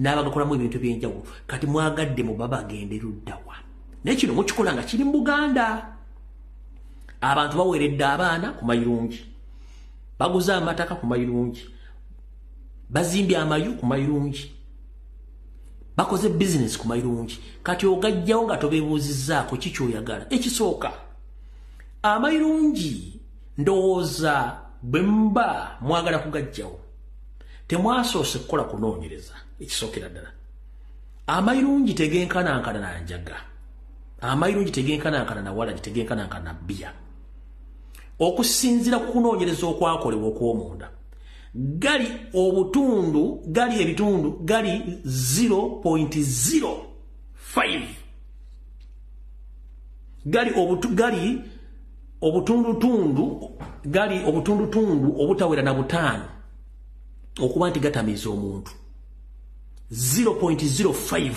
n'abagakolamu ebintu by'enjawulo kati mwagadde mu babagende luddawa naye kino mukikola nga kiri mu Buganda abantu baweeredde abaana ku mayirungi baguza amataka ku mayirungi bazimbye amayu ku mayirungi bakoze business ku mayirungi kati ogajjawo nga tobeebuuzizzaako kikyoyagala ekisooka amayirungi ndowooza bwe mba mwagala kugajjawo temwasoose kukola kunoonyereza ekisookera ddala amayirungi tegenkanankana na njaga amayirungi tegenkanankana na wala tegenkanankana na bbiya okusinziira ku kunoonyereza okwakolebwa okw'omunda gali ebitundu gali 0.05 gali obutundutundu obutawera na 5 okuba nti gatamiza omuntu 0.05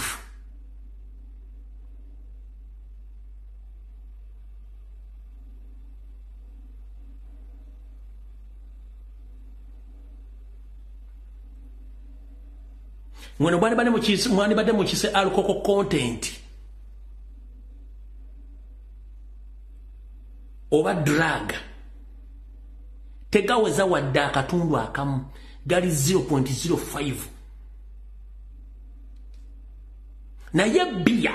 Mweno mwandibadde mukise alcohol content oba drug tegaweza wadde akatundu akamu gali 0.05 naye bia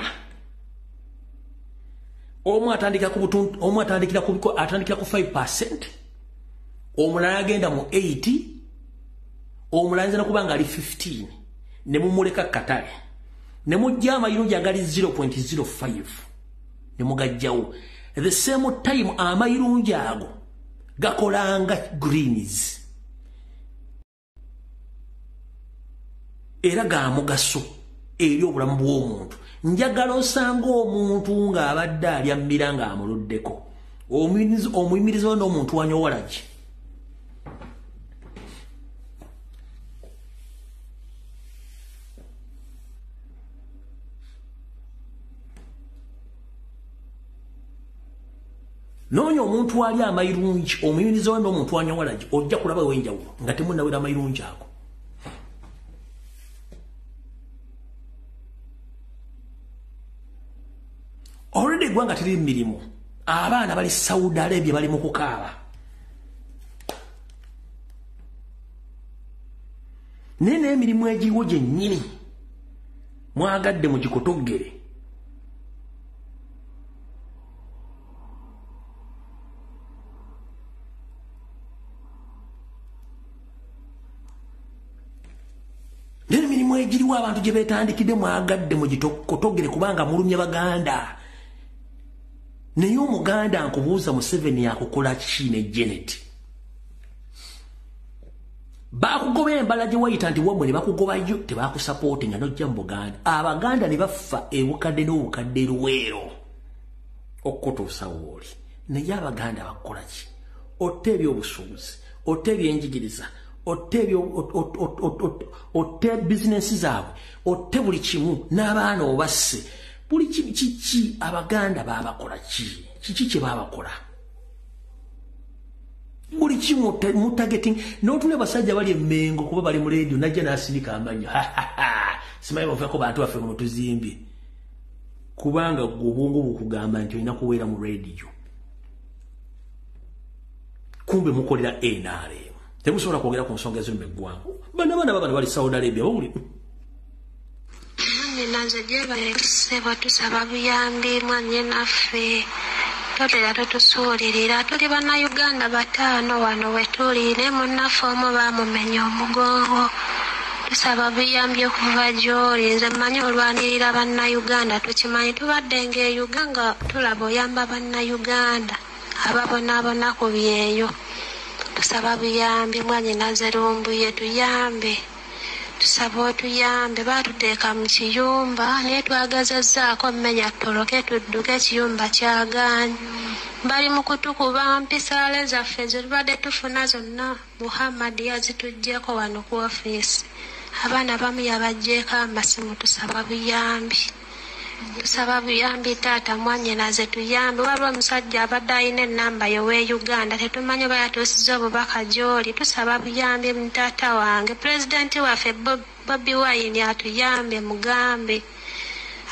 atandikira ku 5%, omulala agenda mu 80, omulala nzena kubanga ali 15, ne mumuleka katale ne mujja amayirungi agali 0.05 ne mugajjawo. The same time amayirungi ago gakolanga greens era ga mugaso eri obulamu bw'omuntu. Njagala osanga omuntu ng'abadde alya mmira ng'amuluddeko, omuyimiriza n'omuntu wanyowola ki? Noonya omuntu ali amayirungi, omuyimiriza we n'omuntu wanyowola ki, ojja kulaba wenjawulo nga temunnawera amayirungi ago. Already eggwanga teri mirimu, abaana bali Saudi Arabia bali mu kukaaba. Nene emirimu egiwo gyennyini mwagadde mugikotogere. Nene emirimu egiriwo abantu gye beetandikidde mwagadde mugikotogere kubanga mulumye Baganda. Naye Omuganda nkubuuza Museveni yakukola ki ne Janet? Bakugoba embala gye wayita nti wamwe ne bakugobayo tebakusapootinga n'ojja mu Buganda. Abaganda ne bafa ebukadde n'obukadde luweero okutuusa wooli. Naye Abaganda bakukola ki? Otta ebyobusuubuzi, otta ebyenjigiriza, otta bizinensi zaabwe, otta buli kimu n'abaana obasse. Buli kiki Abaganda babakola ki? Kiki kye babakola? Buli kimu mutageting. N'otule basajja bali Emmengo kuba bali mu radio najja n'asindika amanya. Simanyi bavako bantu baffe mu tuzimbye. Kubanga obwongo bukugamba nti olina kuweera mu radio. Kumbe mukolera NRM. Temusobola kwogera ku nsonga eziruma eggwanga. Bana bali Saudi Arabia bawuli. Nanze jebalekisebwa tusaba buyambi mwanye naffe totera totusuulirira tuli bannayuganda bataano wano wetuli ne munnaffe omu baamumenya omugongo. Tusaba buyambi okuva gy'oli. Nze mmanyi olwanirira bannayuganda tukimanyi tubadde ng'eyuganga tulaba oyamba bannayuganda ababonaabona ku byeyo. Tusaba buyambi mwanye Nazerumbuye tuyambe. Tusaba otuyambe batuteeka mu kiyumba naye twagazazzaako mmenya ttoloke tudduke ekiyumba kyagaanyi. Bali mu kutukuba mpisaale zaffe ze tubadde tufuna zonna Muhammad yazituggyeko wano ku ofiisi. Abaana bamu yabaggyeko amasimu. Tusaba buyambi. Tusaba buyambi taata mwanye naze tuyambe. Waliwo omusajja abadde alina ennamba y'owe Uganda tetumanyi oba yatuusizza obubaka gy'oli. Tusaba buyambi mutaata wange pulezidenti waffe Bobi Wine atuyambe mugambe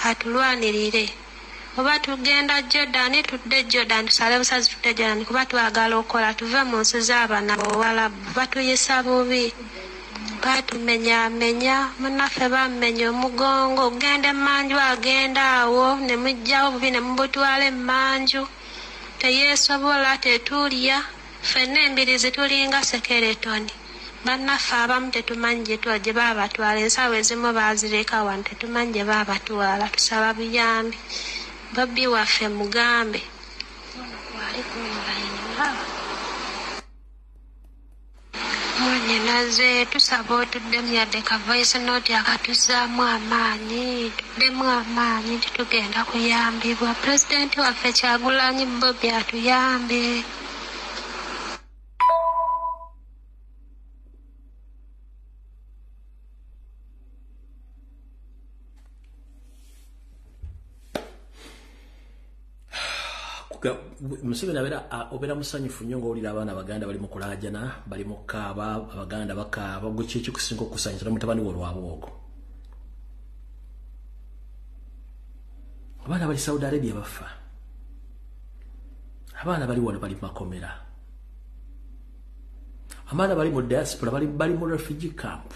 atulwanirire. Oba tugenda Jordan tudde Jordan tusale busazi tudde Jordan kuba twagala okukola tuve mu nsi z'abaana b'Owalabu batuyisa bubi. Batumenya munnaffe bammenya omugongo ogenda emmanju agenda awo ne mujjawo bubi ne mubutwala emmanju teyeesobola tetulya ffenna embirizi tulinga sekeretoni. Bannaffe abamu tetumanyi gye baabatwala ensawo ezimu baazireka wano tetumanyi gye baabatwala. Tusaba buyambi Bobi waffe mugambe. Mwanye naze tusaba otuddemu yadde ka voice note akatuzzaamu amaanyi tuddemu amaanyi titugenda kuyambibwa. Pulezidenti waffe Kyagulanyi Bobi atuyambe. Museveni obeera musanyufu nnyo ng'owulira abaana Abaganda bali mu kulaajana bali mu kaaba Abaganda bakaaba gwe ki ekikusinga okusanyusa mutabani we olwabwogo Abaana bali Saudi Arabia bafa. Abaana bali wano bali makomera. Abaana bali mu diaspora bali mu refugee camp.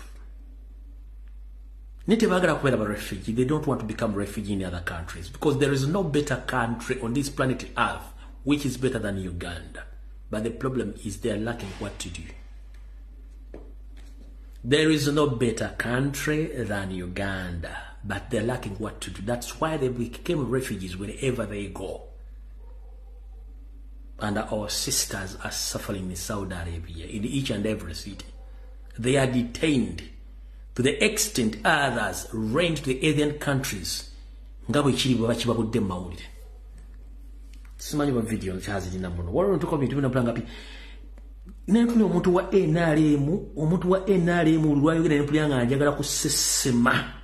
Nite bagala kubeera ba refugee. They don't want to become refugee in other countries because there is no better country on this planet Earth which is better than Uganda. But the problem is they are lacking what to do. There is no better country than Uganda, but they're lacking what to do. That's why they became refugees wherever they go. And our sisters are suffering in Saudi Arabia, in each and every city. They are detained to the extent others ran to the Asian countries. Ngabo ichiri babachibabudde mawulire. Simanyi ba video nchazi dina muno. Wali ntuko bintu bina planga pi. Nenfune omuntu wa NRM ulwayo gena nempulanga njagala kusesema.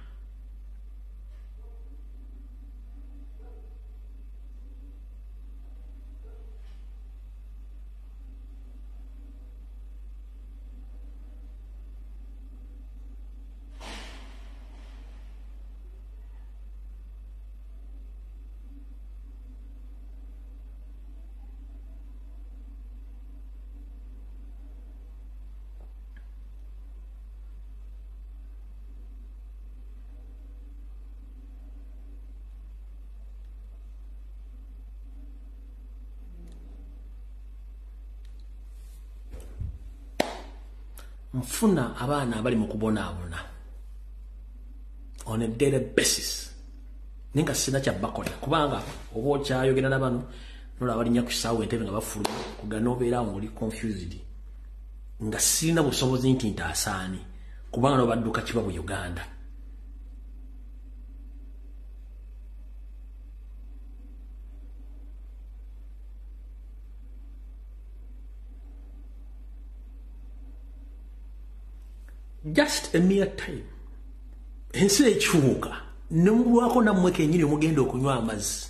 Mfuna abaana abali mu kubonaabona on a daily basis. Ninga sina kya bakola kubanga oba okyayogera n'abano nola abalinya ku ssaawa entebe nga bafuluma kugana obeera ng'oli confused nga sirina busobozi nti ntaasaani kubanga no badduka kiba mu Uganda. Just a mere time. Ensi ekyuka nemulwako nammwe kennyini omugenda okunywa amazzi.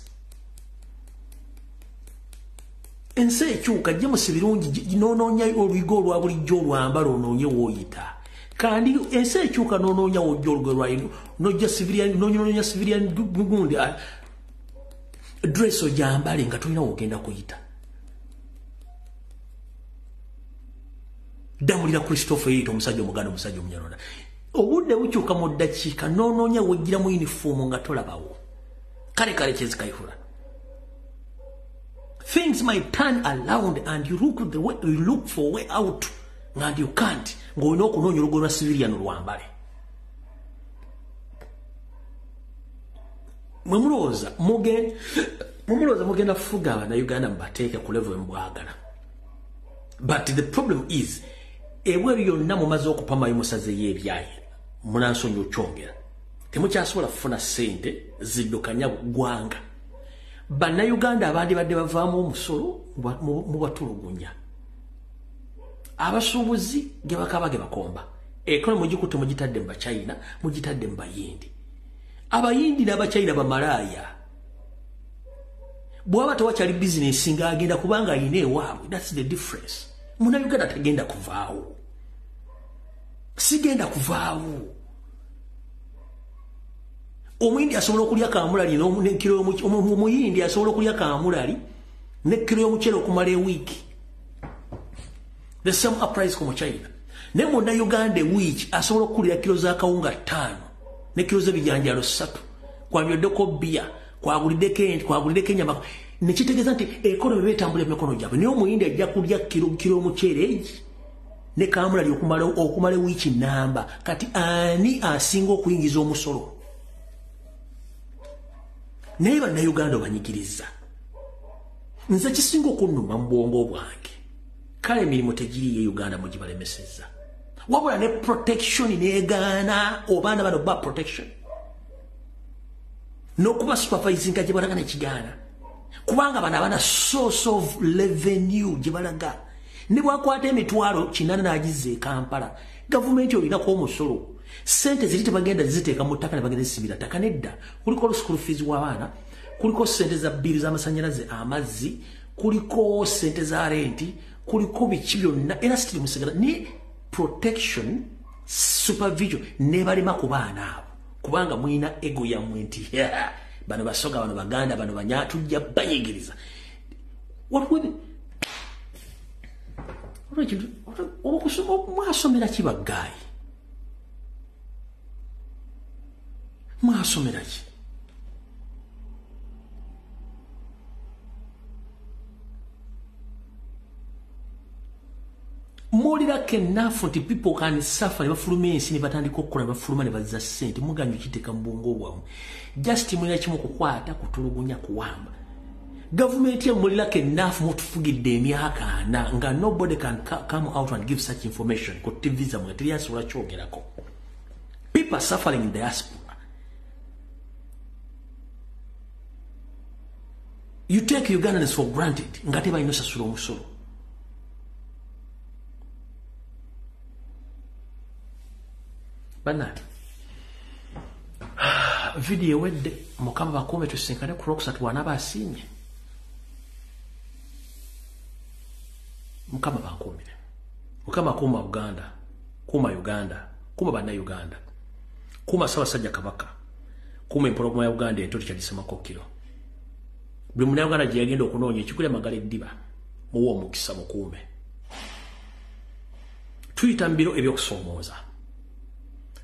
Ensi ekyuka gyemusi birungi noonoonya oluyigo olwa bulijjo olwambala onoonye wooyita. Kandi ensi ekyuka noonoonya wojja olugo lwayo nojja civilian gundi dress ogyambale nga tolina wogenda kuyita. Damulira Christopher yito omusajja omuganda omusajja omunyalonda. Obudde bukyuka mu ddakiika noonoonya weggira mu uniform nga tolabawo. Kale kyezikayihula. Things might turn around and you look for a way out and you can't. Ng'olina okunoonya olugo lwa civilian olwambale. Mwemulowooza mugenda fuga abana Uganda mubateeke ku level embwagala. But the problem is ebweru yonna mumaze okupamayo musazeyo ebyayi munansonyi okyongera temukyasobola kufuna ssente ziddukanya ggwanga. Bannayuganda abandi badde bavaamu omusolo mubatulugunya. Abasuubuzi ge bakaba ge bakomba ekonomi mugikutte mugitadde mu Bachina mugitadde mu Bayindi. Abayindi n'Abachina bamalaaya. Bwaba tewakyali bizinesi ng'agenda kubanga ayina ewaabwe. That's the difference. Munnayuganda tagenda kuvaawo. Sigenda kuvaawo. Omuyindi asobola okulya kaamulali n'ekiro omuyindi asobola okulya kaamulali n'ekiro y'omuceere okumala ewiiki. The same applies ku Muchina. Ne Munnayuganda ewiiki asobola okukulira kiro za kawunga 5 n'ekiro z'ebijanjaalo 3 kwanyweddeko bbiya kwaguliddeko ente kwaguliddeko ennyama. Nekitegeeza nti ekonomi beetambula emikono gyabwe. Naye omuyindi ajja kulya kiro omuceere egi ne kaamulali okumala ewiiki nnamba. Kati ani asinga okuyingiza omusolo? Naye Bannayuganda obanyigiriza. Nze kisinga okunnuma mu bwongo bwange. Kale emirimu tegiriyo Uganda mugibalemesezza. Wabula ne protection neegaana obaana bano ba protection. N'okuba supervising gye balaga nekigaana. Kubanga bano abaana source of revenue gye balaga. Ne bwakwata emitwalo 8 n'agizza e Kampala. Gavumenti olinako omusolo. Sente ziri tebagenda ziteeka mu ttaka ne bagenda zisibira ttaka nedda. Kuliko school fees w'abaana, kuliko sente za bbiri z'amasannyalaze amazzi, kuliko sente za renti, kuliko biki byonna era sitiri musigala ni protection supervision ne balema ku baana abo kubanga mwina ego yammwe nti bano basoga bano baganda bano banyatu tujja bayigiriza what would mwasomera ki baggayi mwasomera ki molira kenafu nti people can suffer ne bafuluma ensi ne batandika okukola ne bafuluma ne bazza ssente muganyu kiteka mbungo bwamu just mwina kimu kukwata kutulugunya kuwamba government ya molira kenafu mutufugidde emyaka ana nga nobody can come out and give such information ko TV za mweteri yasobola kyogerako people are suffering in diaspora. You take Ugandans for granted nga tebalina osasula omusolo. Bana video wedde mukama bakume tusinkane ku Rocksat wanaba asinye mukama bakumire mukama kuma Uganda kuma Uganda kuma bana Uganda kuma Ssaabasajja Kabaka kuma empologoma ya Uganda entoti kyalisema kokiro buli muna Uganda gye yagenda okunoonya ekikule magale ddiba muwo omukisa mukuume tuyita mbiro ebyokusomooza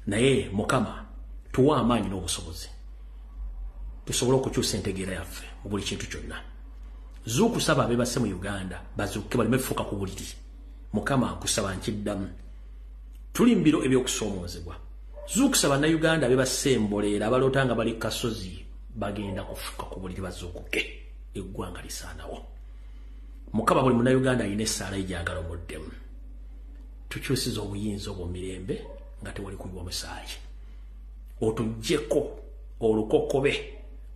naye mukama tuwa amaanyi n'obusobozi tusobola okukyusa entegeera yaffe mu buli kintu kyonna zuukusaba abebase mu Uganda bazuuke baleme fuka ku buliri mukama nkusaba nkiddamu tuli mbiro ebyokusoomoozebwa zuukusaba na Uganda abebase emboleera abalootanga bali kasozi bagenda kufuka ku buliri bazuukuke eggwanga lisaanawo mukama buli muna Uganda ayina essaala ejagala omuddemu tukyusiza obuyinza obw'omirembe nga tewali kunywa musaayi otujjeko olukokobe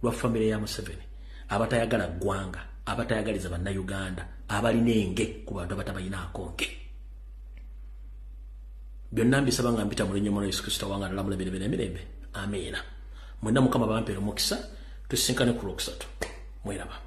lwa famire ya Museveni abatayagala ggwanga abatayagaliza banna Uganda abalina enge ku bantu abatabayinaako nke byonna mbisaba nga mpita mu linnya lya Yesu Kristo wanga lamu emirembe amiina mwenna mukama bampeera omukisa tusinkane ku Rocksat mweraba